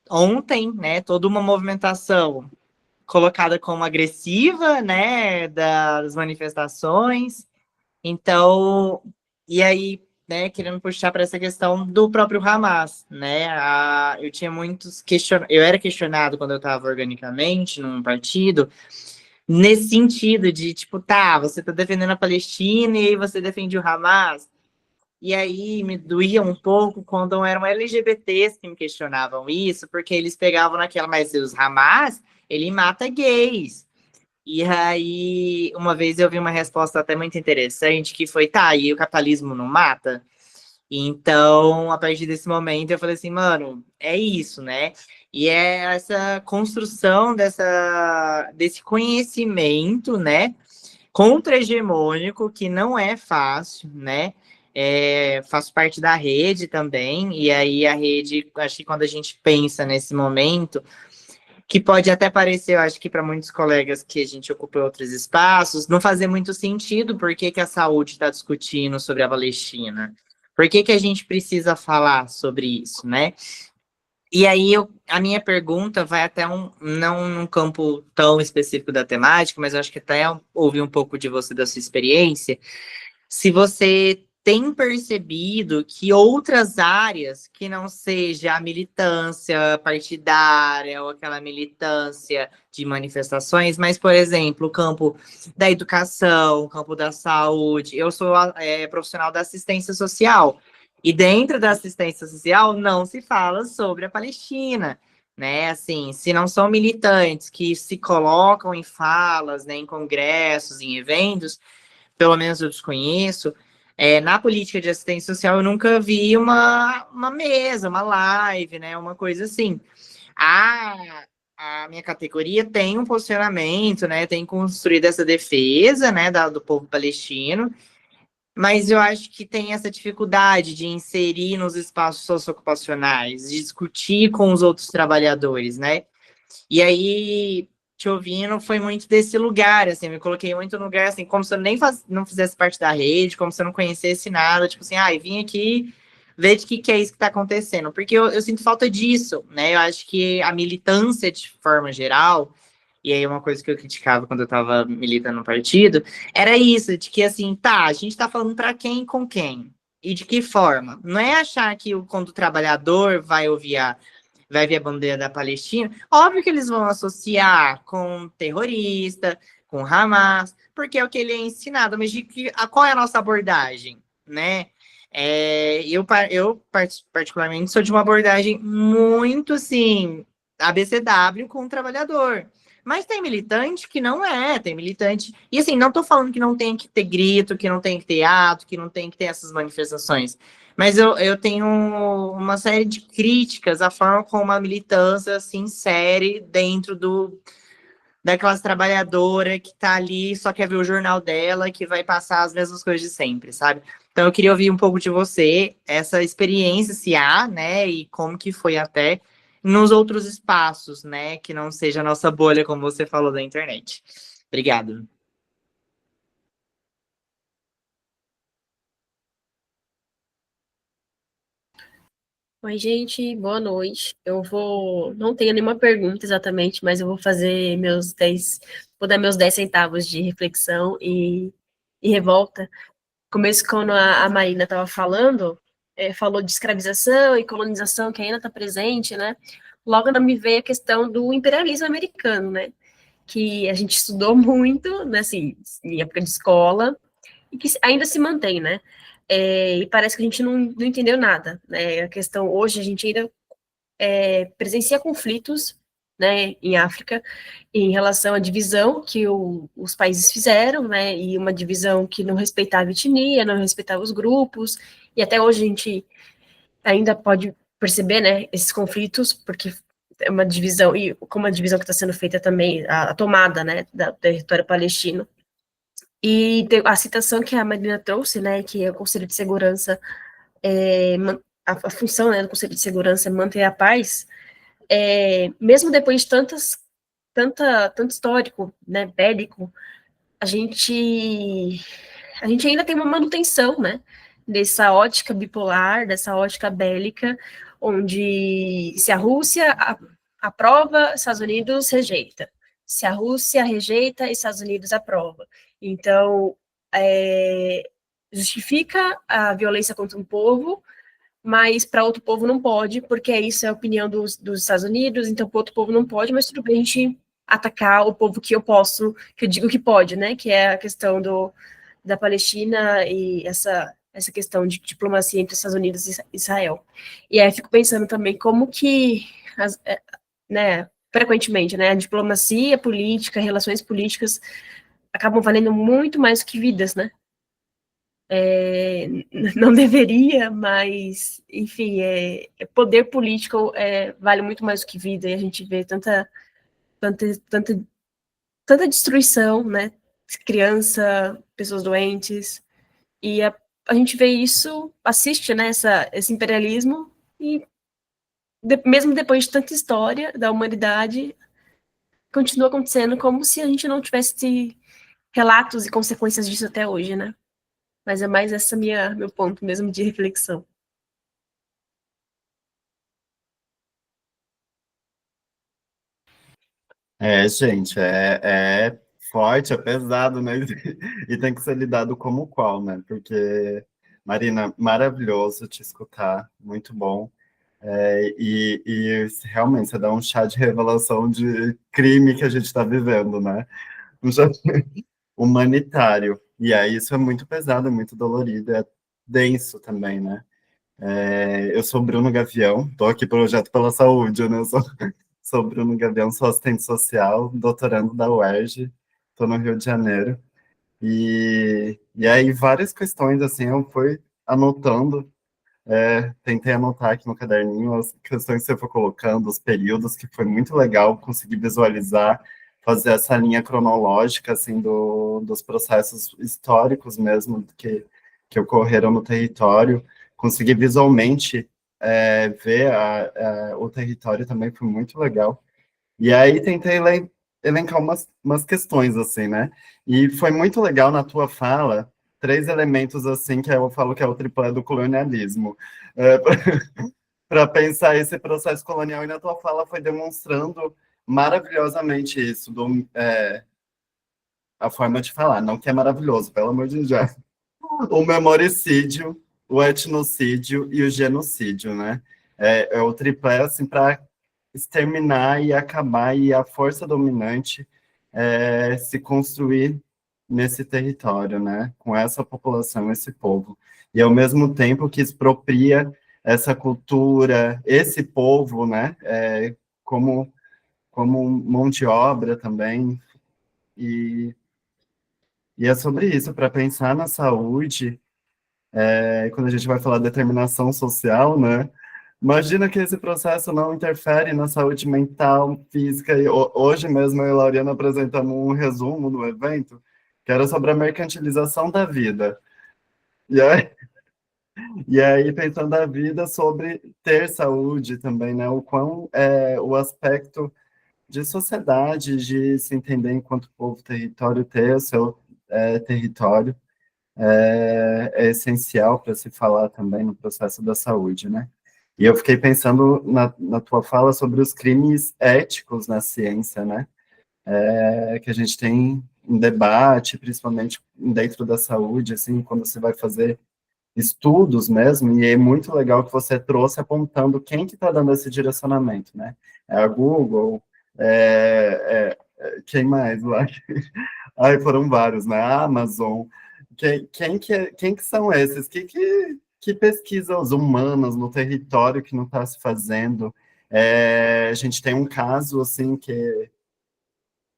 Ontem, né? Toda uma movimentação colocada como agressiva, né? Das manifestações. Então, e aí, né? Querendo puxar para essa questão do próprio Hamas, né? Eu tinha eu era questionado quando eu estava organicamente num partido nesse sentido de, tipo, tá, você tá defendendo a Palestina e aí você defende o Hamas. E aí me doía um pouco quando eram LGBTs que me questionavam isso, porque eles pegavam naquela, mas os Hamas, ele mata gays. E aí, uma vez eu vi uma resposta até muito interessante, que foi, tá, e o capitalismo não mata? Então, a partir desse momento, eu falei assim, mano, é isso, né? E é essa construção desse conhecimento, né? Contra-hegemônico, que não é fácil, né? faço parte da rede também, e aí a rede, acho que quando a gente pensa nesse momento, que pode até parecer, eu acho que para muitos colegas que a gente ocupa outros espaços, não fazer muito sentido por que a saúde está discutindo sobre a Palestina. Por que a gente precisa falar sobre isso, né? E aí, a minha pergunta vai até não num campo tão específico da temática, mas eu acho que até ouvir um pouco de você, da sua experiência, se você tem percebido que outras áreas, que não seja a militância partidária ou aquela militância de manifestações, mas, por exemplo, o campo da educação, o campo da saúde, eu sou profissional da assistência social, e dentro da assistência social não se fala sobre a Palestina, né? Assim, se não são militantes que se colocam em falas, né, em congressos, em eventos, pelo menos eu desconheço, na política de assistência social eu nunca vi uma mesa, uma live, né, uma coisa assim. A minha categoria tem um posicionamento, né, tem construído essa defesa, né, do povo palestino, mas eu acho que tem essa dificuldade de inserir nos espaços socioocupacionais, de discutir com os outros trabalhadores, né? E aí, te ouvindo, foi muito desse lugar, assim, me coloquei muito no lugar, assim, como se eu nem não fizesse parte da rede, como se eu não conhecesse nada, tipo assim, vim aqui ver de que é isso que tá acontecendo, porque eu sinto falta disso, né? Eu acho que a militância, de forma geral, e aí uma coisa que eu criticava quando eu tava militando no partido, era isso, de que assim, tá, a gente tá falando para quem e com quem, e de que forma. Não é achar que quando o trabalhador vai ver a bandeira da Palestina, óbvio que eles vão associar com terrorista, com Hamas, porque é o que ele é ensinado, mas qual é a nossa abordagem, né? Eu particularmente sou de uma abordagem muito, assim, ABCW com o trabalhador. Mas tem militante que não tem militante... E assim, não estou falando que não tem que ter grito, que não tem que ter ato, que não tem que ter essas manifestações. Mas eu tenho uma série de críticas à forma como a militância se insere dentro da classe trabalhadora que está ali, só quer ver o jornal dela, que vai passar as mesmas coisas de sempre, sabe? Então eu queria ouvir um pouco de você, essa experiência, se há, né, e como que foi até nos outros espaços, né, que não seja a nossa bolha, como você falou, da internet. Obrigado. Oi, gente, boa noite. Não tenho nenhuma pergunta exatamente, mas eu vou fazer vou dar meus 10 centavos de reflexão e revolta. Começo quando a Marina estava falando, falou de escravização e colonização que ainda está presente, né? Logo me veio a questão do imperialismo americano, né? Que a gente estudou muito, né, assim, em época de escola, e que ainda se mantém, né? E parece que a gente não entendeu nada, né? A questão hoje, a gente ainda presencia conflitos, né, em África, em relação à divisão que os países fizeram, né, e uma divisão que não respeitava a etnia, não respeitava os grupos, e até hoje a gente ainda pode perceber, né, esses conflitos, porque é uma divisão, e como a divisão que está sendo feita também, a tomada, né, do território palestino. E a citação que a Marina trouxe, né, que é o Conselho de Segurança, a função, né, do Conselho de Segurança é manter a paz, mesmo depois de tanto histórico, né, bélico, a gente ainda tem uma manutenção, né, dessa ótica bipolar, dessa ótica bélica, onde se a Rússia aprova, Estados Unidos rejeita. Se a Rússia rejeita, Estados Unidos aprova. Então, justifica a violência contra um povo, mas para outro povo não pode, porque isso é a opinião dos Estados Unidos, então para outro povo não pode, mas tudo bem a gente atacar o povo que eu digo que pode, né, que é a questão da Palestina e essa questão de diplomacia entre Estados Unidos e Israel. E aí fico pensando também como que, né, frequentemente, né, a diplomacia política, relações políticas acabam valendo muito mais do que vidas, né? Não deveria, mas, enfim, poder político vale muito mais do que vida, e a gente vê tanta destruição, né? Criança, pessoas doentes, e a gente vê isso, assiste, né, esse imperialismo, e mesmo depois de tanta história da humanidade, continua acontecendo como se a gente não tivesse relatos e consequências disso até hoje, né? Mas é mais essa meu ponto mesmo de reflexão. Gente, é forte, é pesado, né? E tem que ser lidado como qual, né? Porque, Marina, maravilhoso te escutar, muito bom. E realmente você dá um chá de revelação de crime que a gente está vivendo, né? Um chá humanitário. E aí isso é muito pesado, é muito dolorido, é denso também, né? Eu sou Bruno Gavião, estou aqui Projeto pela Saúde, né? Sou Bruno Gavião, sou assistente social, doutorando da UERJ, estou no Rio de Janeiro. E aí várias questões, assim, eu fui anotando, tentei anotar aqui no caderninho as questões que você foi colocando, os períodos, que foi muito legal conseguir visualizar, fazer essa linha cronológica, assim, dos processos históricos mesmo que ocorreram no território, conseguir visualmente ver o território também foi muito legal. E aí tentei elencar umas questões, assim, né? E foi muito legal na tua fala, três elementos, assim, que eu falo que é o tripé do colonialismo. Para pensar esse processo colonial, e na tua fala foi demonstrando maravilhosamente isso, a forma de falar, não que é maravilhoso, pelo amor de Deus. O memoricídio, o etnocídio e o genocídio, né? É o tripé, assim, para exterminar e acabar, e a força dominante se construir nesse território, né? Com essa população, esse povo. E, ao mesmo tempo, que expropria essa cultura, esse povo, né? Como mão de obra também. E é sobre isso, para pensar na saúde, quando a gente vai falar de determinação social, né? Imagina que esse processo não interfere na saúde mental, física. E hoje mesmo eu e a Lauriana apresentamos um resumo no evento, que era sobre a mercantilização da vida. E aí pensando a vida sobre ter saúde também, né? O quão o aspecto de sociedade, de se entender enquanto povo território, ter o seu território, é essencial para se falar também no processo da saúde, né? E eu fiquei pensando na tua fala sobre os crimes éticos na ciência, né? Que a gente tem um debate, principalmente dentro da saúde, assim, quando você vai fazer estudos mesmo, e é muito legal que você trouxe apontando quem que está dando esse direcionamento, né? É a Google, quem mais lá? Ai, foram vários, né? A Amazon. Quem que são esses? Que pesquisas humanas no território que não está se fazendo? A gente tem um caso, assim, que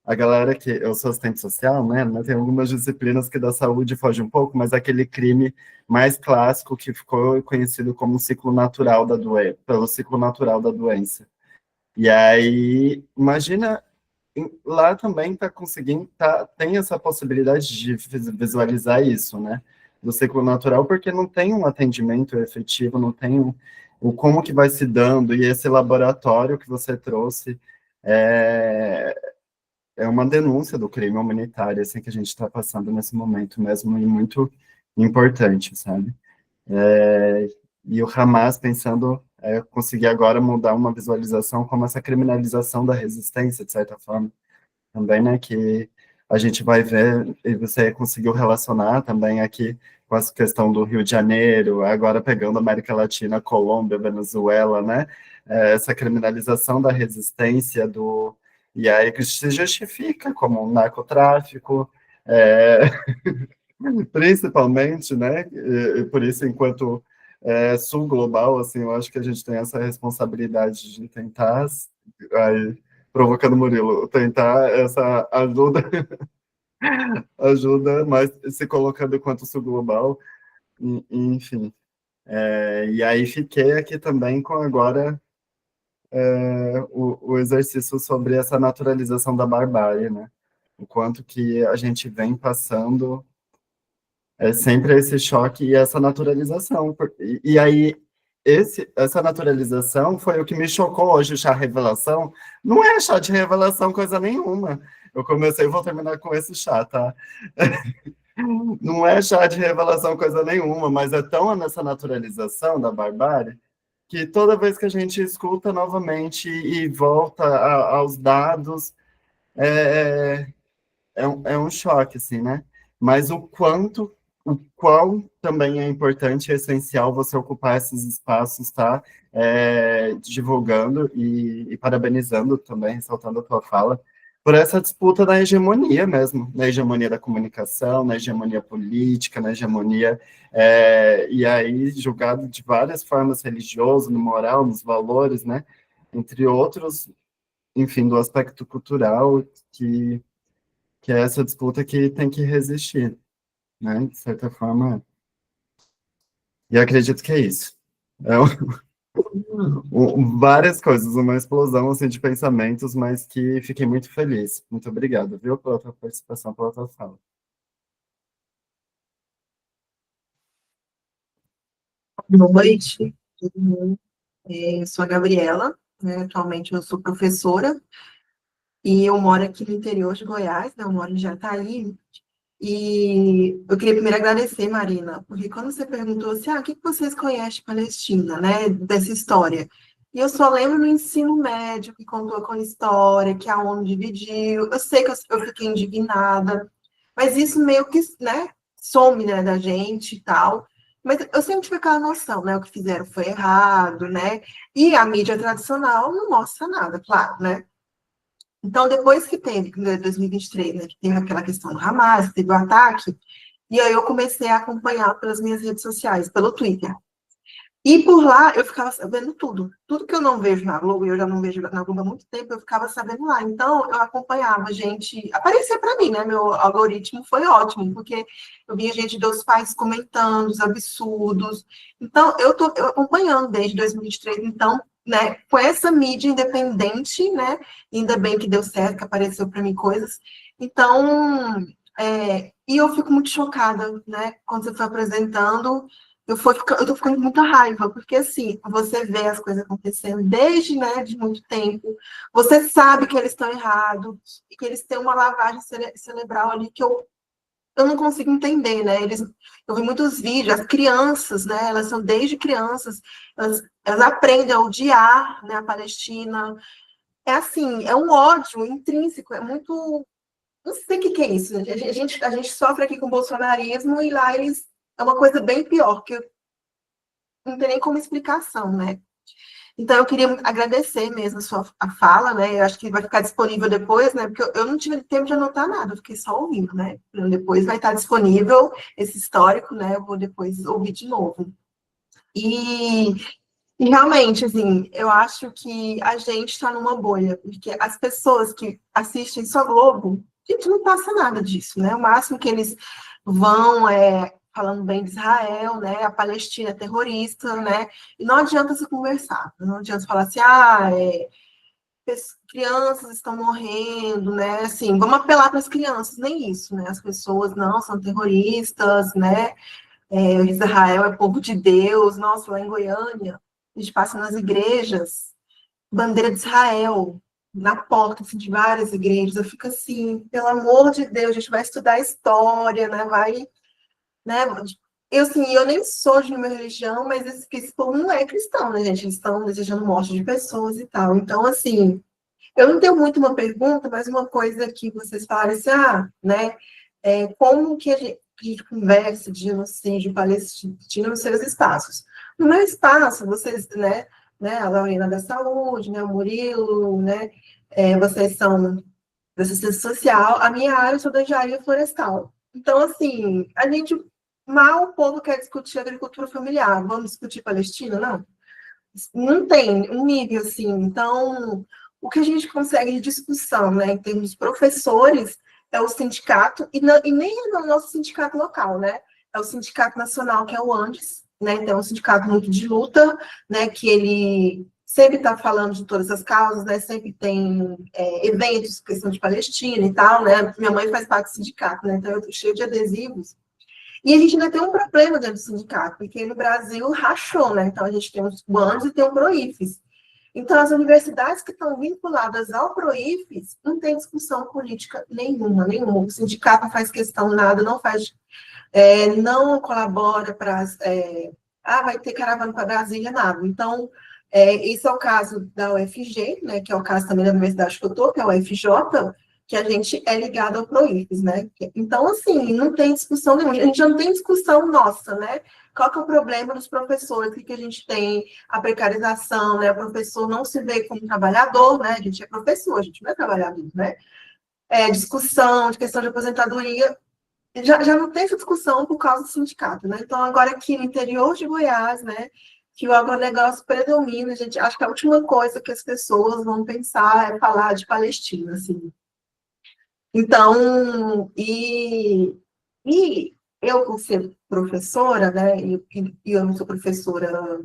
a galera que... Eu sou assistente social, né? Tem algumas disciplinas que da saúde foge um pouco, mas aquele crime mais clássico que ficou conhecido como ciclo natural da doença, pelo ciclo natural da doença. E aí, imagina, lá também está conseguindo, tem essa possibilidade de visualizar isso, né? Do ciclo natural, porque não tem um atendimento efetivo, não tem o como que vai se dando, e esse laboratório que você trouxe é uma denúncia do crime humanitário, assim, que a gente está passando nesse momento mesmo, e muito importante, sabe? E o Hamas pensando conseguir agora mudar uma visualização como essa criminalização da resistência, de certa forma, também, né, que a gente vai ver, e você conseguiu relacionar também aqui com essa questão do Rio de Janeiro, agora pegando a América Latina, Colômbia, Venezuela, né, essa criminalização da resistência, e aí que se justifica como um narcotráfico, principalmente, né, e por isso, enquanto sul global, assim, eu acho que a gente tem essa responsabilidade de tentar, aí, provocando Murilo, tentar essa ajuda, mas se colocando enquanto sul global, enfim. E aí fiquei aqui também com agora o exercício sobre essa naturalização da barbárie, né? O quanto que a gente vem passando É sempre esse choque e essa naturalização. E aí, essa naturalização foi o que me chocou hoje, o chá revelação. Não é chá de revelação coisa nenhuma. Eu comecei e vou terminar com esse chá, tá? Não é chá de revelação coisa nenhuma, mas é tão nessa naturalização da barbárie que toda vez que a gente escuta novamente e volta aos dados, é, é um choque, assim, né? Mas o qual também é importante e essencial você ocupar esses espaços, tá? Divulgando e parabenizando também, ressaltando a tua fala, por essa disputa na hegemonia mesmo, na hegemonia da comunicação, na hegemonia política, na hegemonia, e aí julgado de várias formas, religioso, no moral, nos valores, né? Entre outros, enfim, do aspecto cultural, que é essa disputa que tem que resistir, né? De certa forma. E acredito que é isso. É várias coisas, uma explosão assim, de pensamentos, mas que fiquei muito feliz. Muito obrigado, viu, pela tua participação, pela tua fala. Boa noite, todo mundo. Eu sou a Gabriela, né? Atualmente eu sou professora e eu moro aqui no interior de Goiás, né? Eu moro em Jataí. E eu queria primeiro agradecer, Marina, porque quando você perguntou assim, o que vocês conhecem de Palestina, né, dessa história? E eu só lembro no ensino médio, que contou com a história, que a ONU dividiu. Eu sei que eu fiquei indignada, mas isso meio que, né, some, né, da gente e tal. Mas eu sempre tive aquela noção, né, o que fizeram foi errado, né? E a mídia tradicional não mostra nada, claro, né? Então, depois que teve, em 2023, né, que teve aquela questão do Hamas, que teve o ataque, e aí eu comecei a acompanhar pelas minhas redes sociais, pelo Twitter. E por lá eu ficava sabendo tudo. Tudo que eu não vejo na Globo, e eu já não vejo na Globo há muito tempo, eu ficava sabendo lá. Então, eu acompanhava gente, aparecia para mim, né? Meu algoritmo foi ótimo, porque eu via gente dos países comentando os absurdos. Então, eu acompanhando desde 2023, então, né, com essa mídia independente, né? Ainda bem que deu certo, que apareceu para mim coisas. Então, e eu fico muito chocada, né? Quando você foi apresentando, eu tô ficando com muita raiva, porque assim, você vê as coisas acontecendo desde, né, de muito tempo, você sabe que eles estão errados, e que eles têm uma lavagem cerebral ali que eu não consigo entender, né? Eu vi muitos vídeos, as crianças, né, elas são desde crianças, elas aprendem a odiar, né, a Palestina. É assim, é um ódio intrínseco, é muito... Não sei o que é isso. A gente sofre aqui com o bolsonarismo e lá eles... É uma coisa bem pior, que não tem nem como explicação, né? Então, eu queria agradecer mesmo a fala, né? Eu acho que vai ficar disponível depois, né? Porque eu não tive tempo de anotar nada, eu fiquei só ouvindo, né? Então, depois vai estar disponível esse histórico, né? Eu vou depois ouvir de novo. E realmente, assim, eu acho que a gente está numa bolha, porque as pessoas que assistem só Globo, a gente não passa nada disso, né? O máximo que eles vão falando bem de Israel, né? A Palestina é terrorista, né? E não adianta se conversar, não adianta falar assim, crianças estão morrendo, né? Assim, vamos apelar para as crianças, nem isso, né? As pessoas não são terroristas, né? Israel é povo de Deus. Nossa, lá em Goiânia, a gente passa nas igrejas, bandeira de Israel, na porta assim, de várias igrejas. Eu fico assim, pelo amor de Deus, a gente vai estudar história, né? Né? Eu nem sou de nenhuma religião, mas esse povo não é cristão, né, gente? Eles estão desejando morte de pessoas e tal. Então, assim, eu não tenho muito uma pergunta, mas uma coisa que vocês falaram assim, né? Como que a gente conversa de genocídio palestino nos seus espaços? No meu espaço, vocês, né, a Laurina da Saúde, né, o Murilo, né, vocês são da assistência social, a minha área eu sou da engenharia florestal. Então, assim, mal o povo quer discutir agricultura familiar. Vamos discutir Palestina? Não. Não tem um nível assim. Então, o que a gente consegue de discussão, né, em termos de professores, é o sindicato, e nem é no nosso sindicato local, né? É o sindicato nacional, que é o ANDES, né? Então, é um sindicato muito de luta, né? Que ele sempre está falando de todas as causas, né? Sempre tem eventos, questão de Palestina e tal, né? Minha mãe faz parte do sindicato, né? Então, eu estou cheio de adesivos. E a gente ainda tem um problema dentro do sindicato, porque no Brasil rachou, né? Então a gente tem os BANs e tem o PROIFES. Então, as universidades que estão vinculadas ao PROIFES não tem discussão política nenhuma. O sindicato não faz questão nada, não faz, não colabora para... vai ter caravana para Brasília, nada. Então, esse é o caso da UFG, né, que é o caso também da universidade que eu estou, que é a UFJ, que a gente é ligado ao PROIFES, né? Então, assim, não tem discussão nenhuma. A gente não tem discussão nossa, né? Qual que é o problema dos professores? O que a gente tem? A precarização, né? O professor não se vê como trabalhador, né? A gente é professor, a gente não é trabalhador, né? Discussão de questão de aposentadoria. Já não tem essa discussão por causa do sindicato, né? Então, agora aqui no interior de Goiás, né? Que o agronegócio predomina, a gente acha que a última coisa que as pessoas vão pensar é falar de Palestina, assim. Então, e eu, por ser professora, né, e eu não sou professora,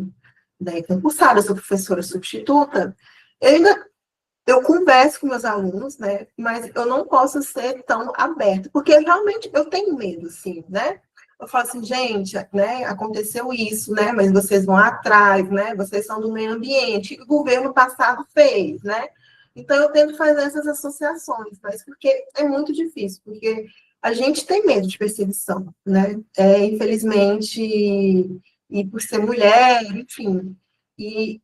né, concursada, eu sou professora substituta, eu converso com meus alunos, né, mas eu não posso ser tão aberta, porque realmente eu tenho medo, assim, né? Eu falo assim, gente, né, aconteceu isso, né, mas vocês vão atrás, né, vocês são do meio ambiente, o governo passado fez, né? Então, eu tento fazer essas associações, mas porque é muito difícil, porque a gente tem medo de perseguição, né? Infelizmente, e por ser mulher, enfim.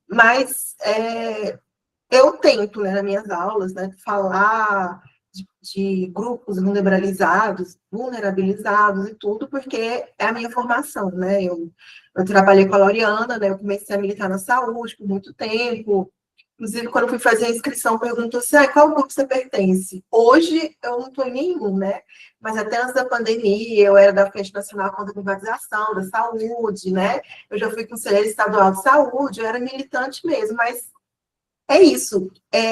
Mas eu tento, né, nas minhas aulas, né, falar de grupos vulnerabilizados e tudo, porque é a minha formação, né? Eu trabalhei com a Laureana, né? Eu comecei a militar na saúde por muito tempo. Inclusive, quando eu fui fazer a inscrição, perguntou assim, qual grupo você pertence? Hoje, eu não estou em nenhum, né? Mas até antes da pandemia, eu era da Frente Nacional contra a Privatização, da Saúde, né? Eu já fui conselheira estadual de saúde, eu era militante mesmo, mas é isso.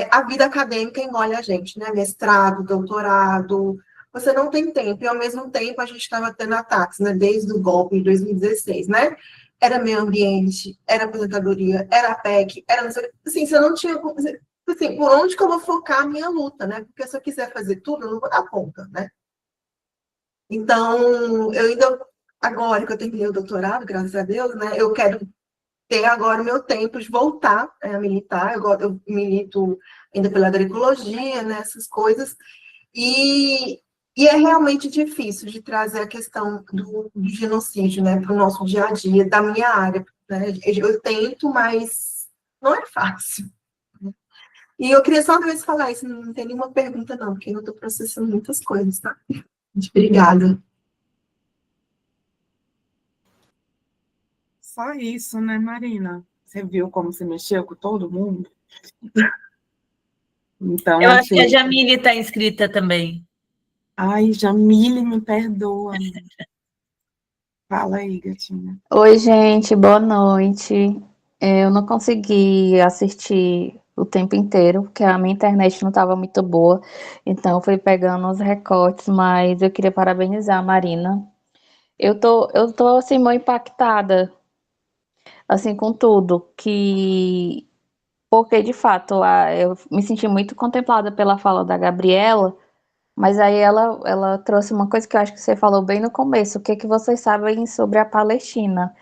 A vida acadêmica engole a gente, né? Mestrado, doutorado, você não tem tempo. E, ao mesmo tempo, a gente estava tendo ataques, né? Desde o golpe em 2016, né? Era meio ambiente, era aposentadoria, era a PEC, era não sei, assim, você não tinha, assim, por onde que eu vou focar a minha luta, né? Porque se eu quiser fazer tudo, eu não vou dar conta, né? Então, eu ainda, agora que eu terminei o doutorado, graças a Deus, né? Eu quero ter agora o meu tempo de voltar a militar, eu milito ainda pela agroecologia, né? Essas coisas, e é realmente difícil de trazer a questão do genocídio, né, para o nosso dia a dia, da minha área, né? Eu tento, mas não é fácil. E eu queria só uma vez falar isso, não tem nenhuma pergunta não, porque eu estou processando muitas coisas, tá? Obrigada. Só isso, né, Marina? Você viu como se mexeu com todo mundo? Então, eu acho que a Jamile está inscrita também. Ai, Jamile, me perdoa. Fala aí, gatinha. Oi, gente, boa noite. Eu não consegui assistir o tempo inteiro, porque a minha internet não estava muito boa, então eu fui pegando os recortes, mas eu queria parabenizar a Marina. Eu tô assim, muito impactada, assim, com tudo, porque de fato eu me senti muito contemplada pela fala da Gabriela, mas aí ela trouxe uma coisa que eu acho que você falou bem no começo, o que vocês sabem sobre a Palestina?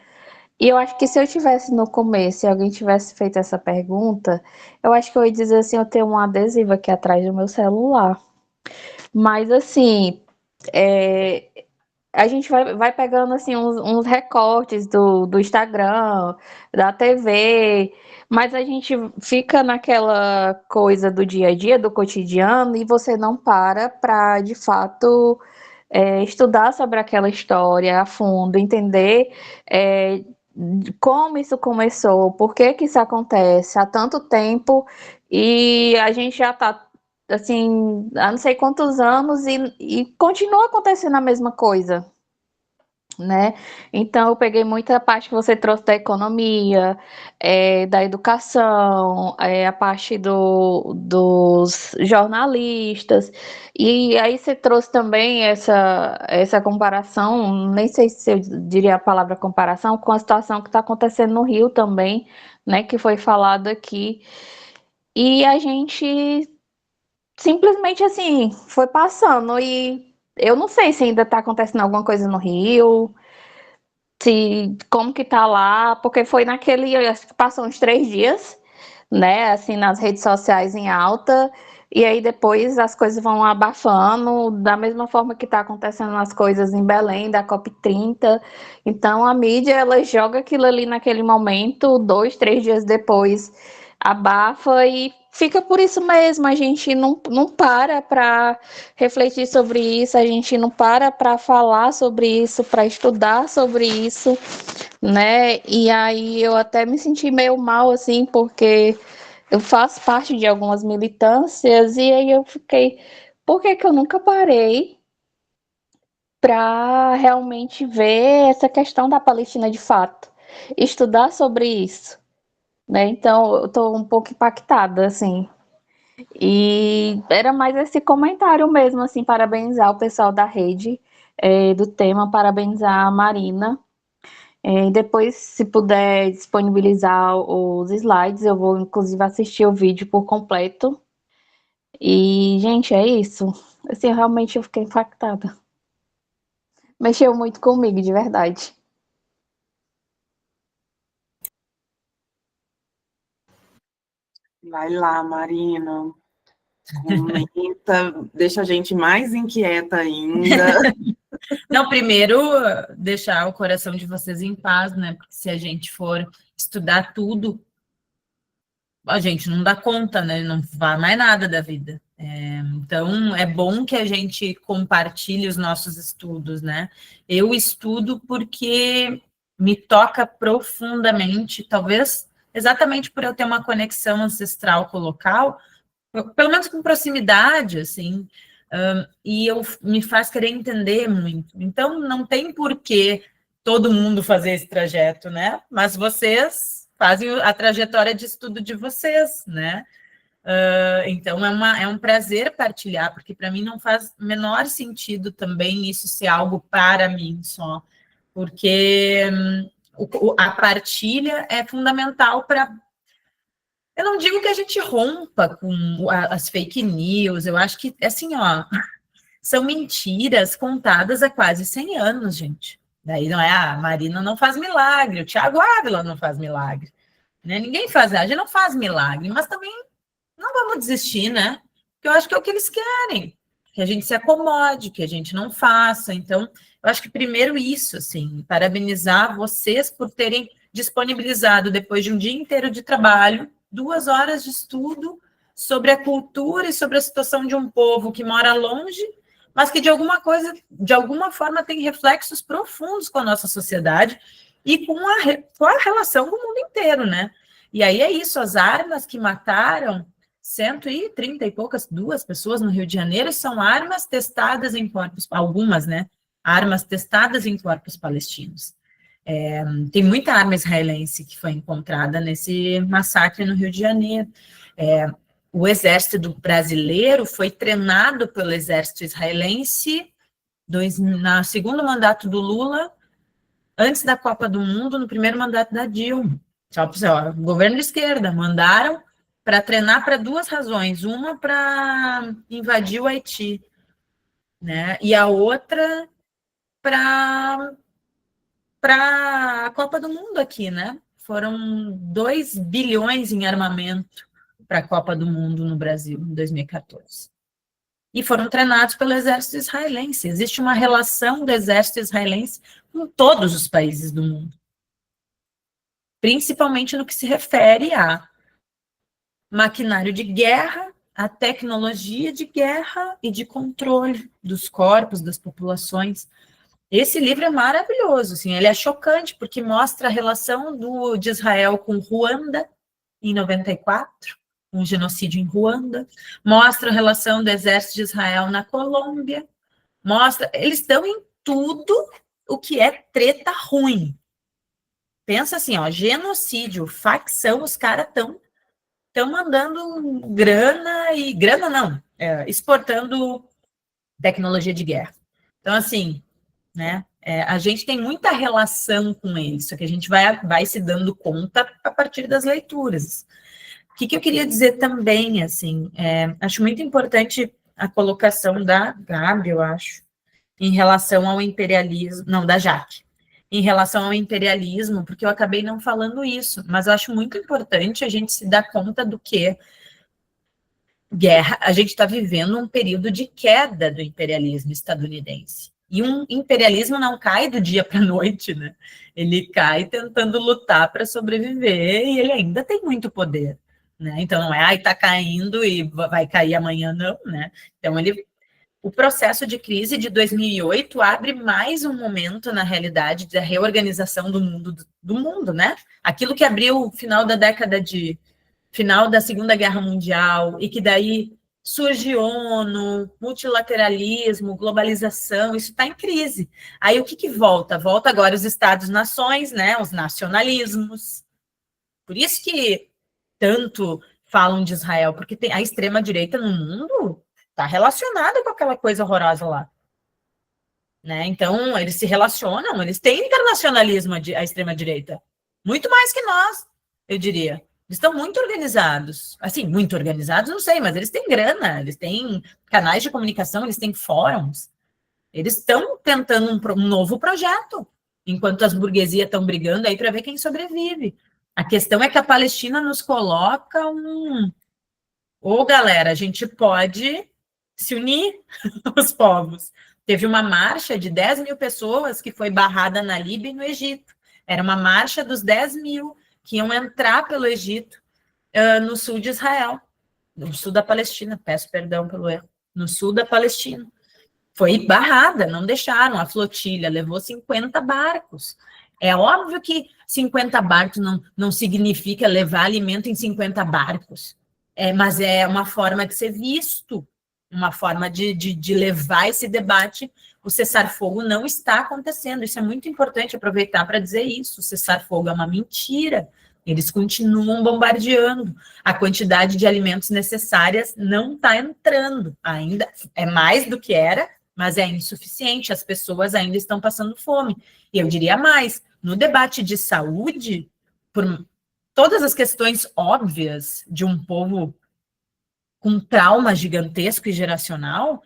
E eu acho que se eu tivesse no começo e alguém tivesse feito essa pergunta, eu acho que eu ia dizer assim, eu tenho um adesivo aqui atrás do meu celular. Mas assim, a gente vai pegando assim uns recortes do Instagram, da TV, mas a gente fica naquela coisa do dia a dia, do cotidiano, e você não para de fato estudar sobre aquela história a fundo, entender como isso começou, por que isso acontece há tanto tempo, e a gente já está assim, há não sei quantos anos e continua acontecendo a mesma coisa, né? Então eu peguei muita parte que você trouxe da economia, da educação, a parte dos jornalistas, e aí você trouxe também essa comparação, nem sei se eu diria a palavra comparação, com a situação que está acontecendo no Rio também, né? Que foi falado aqui, e a gente simplesmente assim foi passando, e eu não sei se ainda está acontecendo alguma coisa no Rio, se como que tá lá, porque foi naquele, acho que passou uns 3 dias, né, assim, nas redes sociais em alta, e aí depois as coisas vão abafando, da mesma forma que está acontecendo as coisas em Belém, da COP30. Então a mídia, ela joga aquilo ali naquele momento, 2, 3 dias depois abafa e fica por isso mesmo. A gente não para refletir sobre isso, a gente não para falar sobre isso, para estudar sobre isso, né? E aí eu até me senti meio mal, assim, porque eu faço parte de algumas militâncias, e aí eu fiquei, por que que eu nunca parei para realmente ver essa questão da Palestina de fato, estudar sobre isso, né? Então eu estou um pouco impactada, assim. E era mais esse comentário mesmo, assim, parabenizar o pessoal da rede do tema, parabenizar a Marina. Depois, se puder disponibilizar os slides, eu vou inclusive assistir o vídeo por completo. E, gente, é isso. Assim, realmente eu fiquei impactada. Mexeu muito comigo, de verdade. Vai lá, Marina. Comenta, deixa a gente mais inquieta ainda. Não, primeiro, deixar o coração de vocês em paz, né? Porque se a gente for estudar tudo, a gente não dá conta, né? Não vai mais nada da vida. Então, é bom que a gente compartilhe os nossos estudos, né? Eu estudo porque me toca profundamente, talvez exatamente por eu ter uma conexão ancestral com o local, pelo menos com proximidade, assim, e me faz querer entender muito. Então, não tem por que todo mundo fazer esse trajeto, né? Mas vocês fazem a trajetória de estudo de vocês, né? Então, é um prazer partilhar, porque para mim não faz menor sentido também isso ser algo para mim só, porque a partilha é fundamental para... Eu não digo que a gente rompa com as fake news, eu acho que, assim, ó, são mentiras contadas há quase 100 anos, gente. Daí não é, a Marina não faz milagre, o Thiago Ávila não faz milagre, né? Ninguém faz, a gente não faz milagre, mas também não vamos desistir, né? Porque eu acho que é o que eles querem, que a gente se acomode, que a gente não faça. Então, eu acho que primeiro isso, assim, parabenizar vocês por terem disponibilizado, depois de um dia inteiro de trabalho, 2 horas de estudo sobre a cultura e sobre a situação de um povo que mora longe, mas que de alguma forma tem reflexos profundos com a nossa sociedade e com a relação com o mundo inteiro, né? E aí é isso, as armas que mataram 130 e poucas, 2 pessoas no Rio de Janeiro, são armas testadas em corpos, algumas, né? Armas testadas em corpos palestinos. Tem muita arma israelense que foi encontrada nesse massacre no Rio de Janeiro. O exército brasileiro foi treinado pelo exército israelense no segundo mandato do Lula, antes da Copa do Mundo, no primeiro mandato da Dilma. Governo de esquerda, mandaram para treinar para 2 razões. Uma para invadir o Haiti, né? E a outra para a Copa do Mundo aqui, né? Foram 2 bilhões em armamento para a Copa do Mundo no Brasil, em 2014. E foram treinados pelo exército israelense. Existe uma relação do exército israelense com todos os países do mundo, principalmente no que se refere a maquinário de guerra, a tecnologia de guerra e de controle dos corpos, das populações. Esse livro é maravilhoso, assim, ele é chocante, porque mostra a relação de Israel com Ruanda, em 94, um genocídio em Ruanda, mostra a relação do exército de Israel na Colômbia, eles estão em tudo o que é treta ruim. Pensa assim, ó, genocídio, facção, os caras estão mandando grana não, exportando tecnologia de guerra. Então, assim, né, a gente tem muita relação com eles, só que a gente vai se dando conta a partir das leituras. O que eu queria dizer também, assim, acho muito importante a colocação da Gabi, eu acho, em relação ao imperialismo, não, da Jaque, em relação ao imperialismo, porque eu acabei não falando isso, mas eu acho muito importante a gente se dar conta do que guerra, a gente está vivendo um período de queda do imperialismo estadunidense. E um imperialismo não cai do dia para a noite, né? Ele cai tentando lutar para sobreviver e ele ainda tem muito poder, né? Então não é, tá caindo e vai cair amanhã, não, né? Então o processo de crise de 2008 abre mais um momento, na realidade, da reorganização do mundo, né? Aquilo que abriu o final da Segunda Guerra Mundial, e que daí surge ONU, multilateralismo, globalização, isso está em crise. Aí o que volta? Volta agora os Estados-nações, né? Os nacionalismos. Por isso que tanto falam de Israel, porque tem a extrema-direita no mundo está relacionada com aquela coisa horrorosa lá. Né? Então, eles se relacionam, eles têm internacionalismo, a extrema-direita. Muito mais que nós, eu diria. Eles estão muito organizados. Assim, muito organizados, não sei, mas eles têm grana, eles têm canais de comunicação, eles têm fóruns. Eles estão tentando um novo projeto, enquanto as burguesias estão brigando aí para ver quem sobrevive. A questão é que a Palestina nos coloca Ô, galera, a gente pode se unir, os povos. Teve uma marcha de 10 mil pessoas que foi barrada na Líbia e no Egito. Era uma marcha dos 10 mil que iam entrar pelo Egito, no sul de Israel, no sul da Palestina, peço perdão pelo erro, no sul da Palestina. Foi barrada, não deixaram, a flotilha levou 50 barcos. É óbvio que 50 barcos não significa levar alimento em 50 barcos, mas é uma forma de ser visto, uma forma de levar esse debate. O cessar-fogo não está acontecendo, isso é muito importante aproveitar para dizer isso, o cessar-fogo é uma mentira, eles continuam bombardeando, a quantidade de alimentos necessárias não está entrando, ainda é mais do que era, mas é insuficiente, as pessoas ainda estão passando fome. E eu diria mais, no debate de saúde, por todas as questões óbvias de um povo com trauma gigantesco e geracional,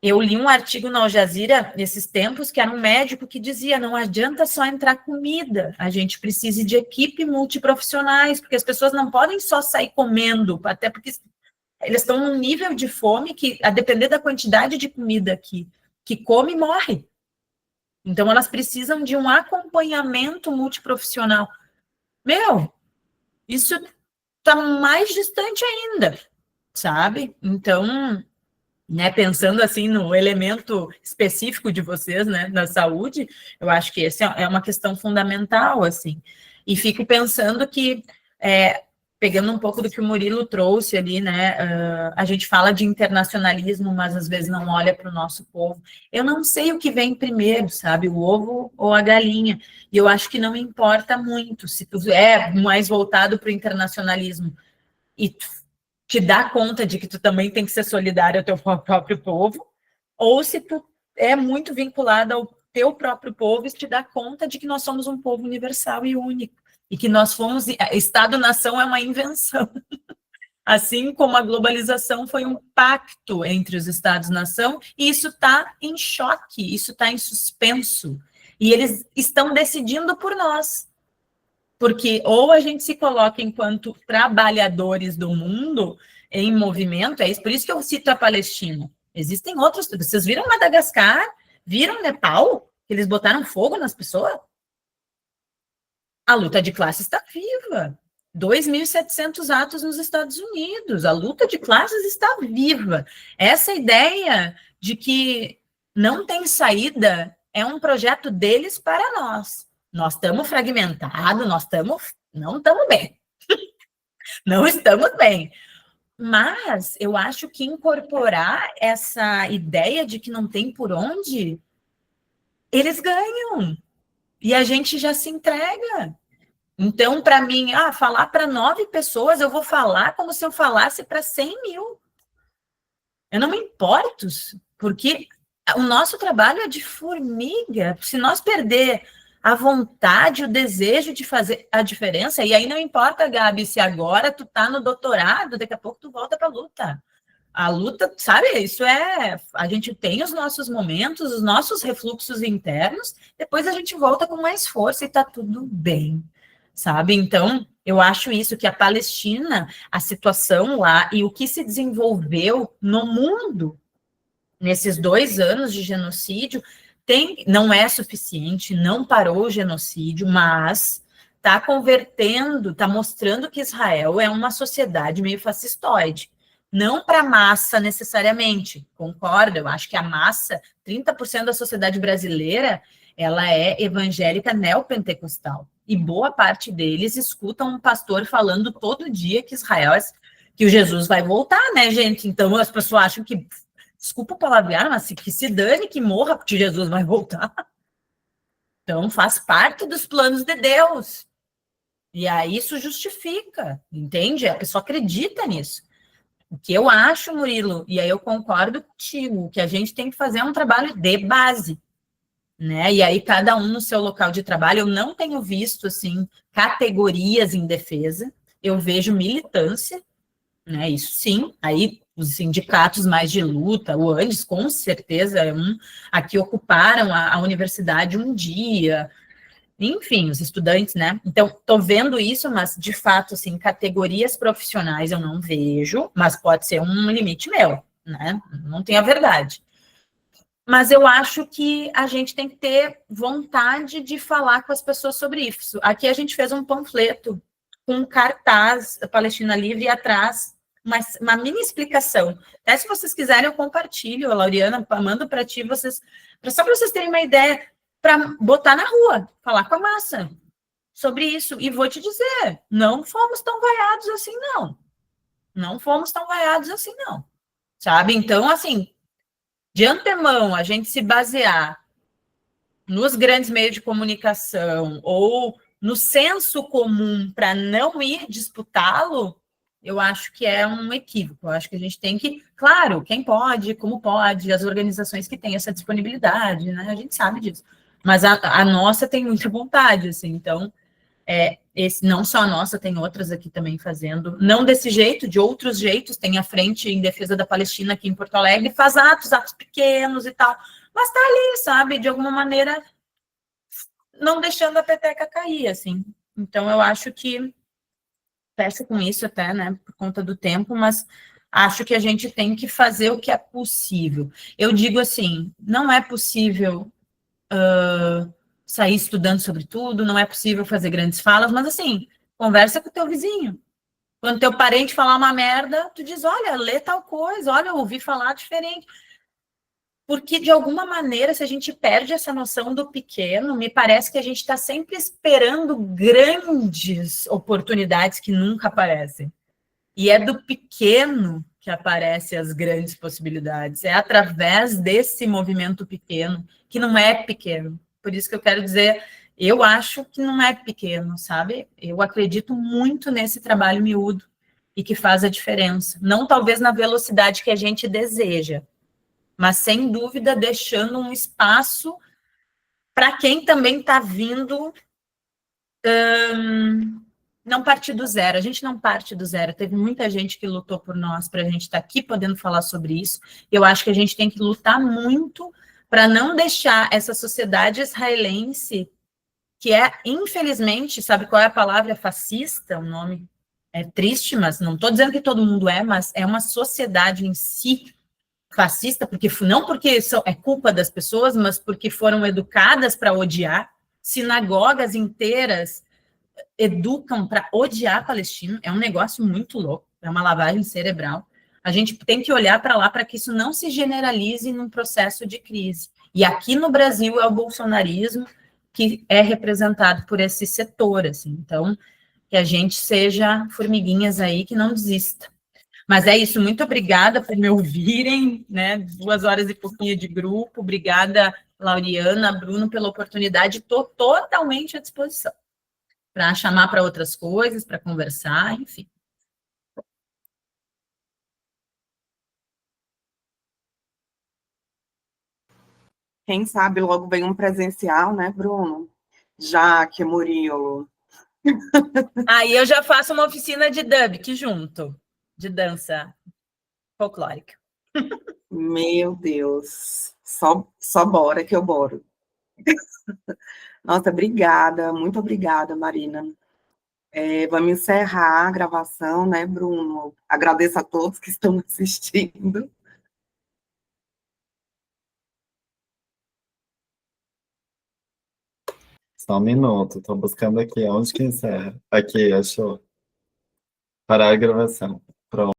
eu li um artigo na Al Jazeera, nesses tempos, que era um médico que dizia, não adianta só entrar comida, a gente precisa de equipe multiprofissionais, porque as pessoas não podem só sair comendo, até porque eles estão num nível de fome que, a depender da quantidade de comida que come, morre. Então, elas precisam de um acompanhamento multiprofissional. Isso está mais distante ainda, sabe? Então, né, pensando assim no elemento específico de vocês, né, da saúde, eu acho que essa é uma questão fundamental, assim. E fico pensando que, pegando um pouco do que o Murilo trouxe ali, né, a gente fala de internacionalismo, mas às vezes não olha para o nosso povo. Eu não sei o que vem primeiro, sabe, o ovo ou a galinha, e eu acho que não importa muito, se tu é mais voltado para o internacionalismo e te dá conta de que tu também tem que ser solidário ao teu próprio povo, ou se tu é muito vinculado ao teu próprio povo e te dá conta de que nós somos um povo universal e único, e que nós fomos, Estado-nação é uma invenção, assim como a globalização foi um pacto entre os Estados-nação, e isso está em choque, isso está em suspenso, e eles estão decidindo por nós, porque ou a gente se coloca enquanto trabalhadores do mundo em movimento, por isso que eu cito a Palestina, existem outros, vocês viram Madagascar, viram Nepal, que eles botaram fogo nas pessoas? A luta de classe está viva. 2.700 atos nos Estados Unidos. A luta de classes está viva. Essa ideia de que não tem saída é um projeto deles para nós. Nós estamos fragmentados, não estamos bem. Não estamos bem. Mas eu acho que incorporar essa ideia de que não tem por onde, eles ganham. E a gente já se entrega. Então, para mim, falar para 9 pessoas, eu vou falar como se eu falasse para 100 mil. Eu não me importo, porque o nosso trabalho é de formiga. Se nós perder a vontade, o desejo de fazer a diferença, e aí não importa, Gabi, se agora tu tá no doutorado, daqui a pouco tu volta para a luta. A luta, sabe, isso a gente tem os nossos momentos, os nossos refluxos internos, depois a gente volta com mais força e tá tudo bem, sabe? Então, eu acho isso, que a Palestina, a situação lá e o que se desenvolveu no mundo nesses 2 anos de genocídio, não é suficiente, não parou o genocídio, mas está convertendo, está mostrando que Israel é uma sociedade meio fascistoide. Não para a massa necessariamente, concordo, eu acho que a massa, 30% da sociedade brasileira, ela é evangélica neopentecostal. E boa parte deles escutam um pastor falando todo dia que Israel, que o Jesus vai voltar, né, gente? Então as pessoas acham que, desculpa o palavrear, mas que se dane, que morra, porque Jesus vai voltar. Então faz parte dos planos de Deus. E aí isso justifica, entende? A pessoa acredita nisso. O que eu acho, Murilo, e aí eu concordo contigo, que a gente tem que fazer um trabalho de base, né? E aí cada um no seu local de trabalho. Eu não tenho visto, assim, categorias em defesa, eu vejo militância, né? Isso sim, aí os sindicatos mais de luta, o ANDES, com certeza, aqui ocuparam a universidade um dia, enfim, os estudantes, né? Então, estou vendo isso, mas, de fato, assim, categorias profissionais eu não vejo, mas pode ser um limite meu, né? Não tem a verdade. Mas eu acho que a gente tem que ter vontade de falar com as pessoas sobre isso. Aqui a gente fez um panfleto com um cartaz Palestina Livre e atrás uma mini explicação. Até se vocês quiserem, eu compartilho, a Lauriana, mando para ti, só para vocês terem uma ideia, para botar na rua, falar com a massa sobre isso. E vou te dizer, não fomos tão vaiados assim, não. Não fomos tão vaiados assim, não. Sabe? Então, assim, de antemão, a gente se basear nos grandes meios de comunicação ou no senso comum para não ir disputá-lo, eu acho que é um equívoco. Eu acho que a gente tem que, claro, quem pode, como pode, as organizações que têm essa disponibilidade, né? A gente sabe disso. Mas a nossa tem muita vontade, assim, então, não só a nossa, tem outras aqui também fazendo, não desse jeito, de outros jeitos, tem a Frente em Defesa da Palestina aqui em Porto Alegre, faz atos pequenos e tal, mas tá ali, sabe, de alguma maneira, não deixando a peteca cair, assim. Então, eu acho que, peço com isso até, né, por conta do tempo, mas acho que a gente tem que fazer o que é possível. Eu digo assim, não é possível sair estudando sobre tudo, não é possível fazer grandes falas, mas assim, conversa com o teu vizinho. Quando teu parente falar uma merda, tu diz, olha, lê tal coisa, olha, eu ouvi falar diferente. Porque, de alguma maneira, se a gente perde essa noção do pequeno, me parece que a gente está sempre esperando grandes oportunidades que nunca aparecem. E é do pequeno que aparecem as grandes possibilidades. É através desse movimento pequeno, que não é pequeno. Por isso que eu quero dizer, eu acho que não é pequeno, sabe? Eu acredito muito nesse trabalho miúdo e que faz a diferença. Não talvez na velocidade que a gente deseja, mas sem dúvida deixando um espaço para quem também está vindo não partir do zero. A gente não parte do zero. Teve muita gente que lutou por nós para a gente estar aqui podendo falar sobre isso. Eu acho que a gente tem que lutar muito para não deixar essa sociedade israelense, que é, infelizmente, sabe qual é a palavra? Fascista, o nome é triste, mas não estou dizendo que todo mundo mas é uma sociedade em si fascista, não porque é culpa das pessoas, mas porque foram educadas para odiar. Sinagogas inteiras educam para odiar palestino, é um negócio muito louco, é uma lavagem cerebral. A gente tem que olhar para lá para que isso não se generalize num processo de crise. E aqui no Brasil é o bolsonarismo que é representado por esse setor, assim. Então, que a gente seja formiguinhas aí, que não desista. Mas é isso, muito obrigada por me ouvirem, né? 2 horas e pouquinho de grupo. Obrigada, Lauriana, Bruno, pela oportunidade. Estou totalmente à disposição para chamar para outras coisas, para conversar, enfim. Quem sabe logo vem um presencial, né, Bruno? Jaque, Murilo. Aí eu já faço uma oficina de dub, que junto, de dança. folclórica. Meu Deus, só bora que eu boro. Nossa, obrigada, muito obrigada, Marina. Vamos encerrar a gravação, né, Bruno? Agradeço a todos que estão assistindo. Só um minuto, estou buscando aqui, onde que encerra? Aqui, achou. Parar a gravação. Pronto.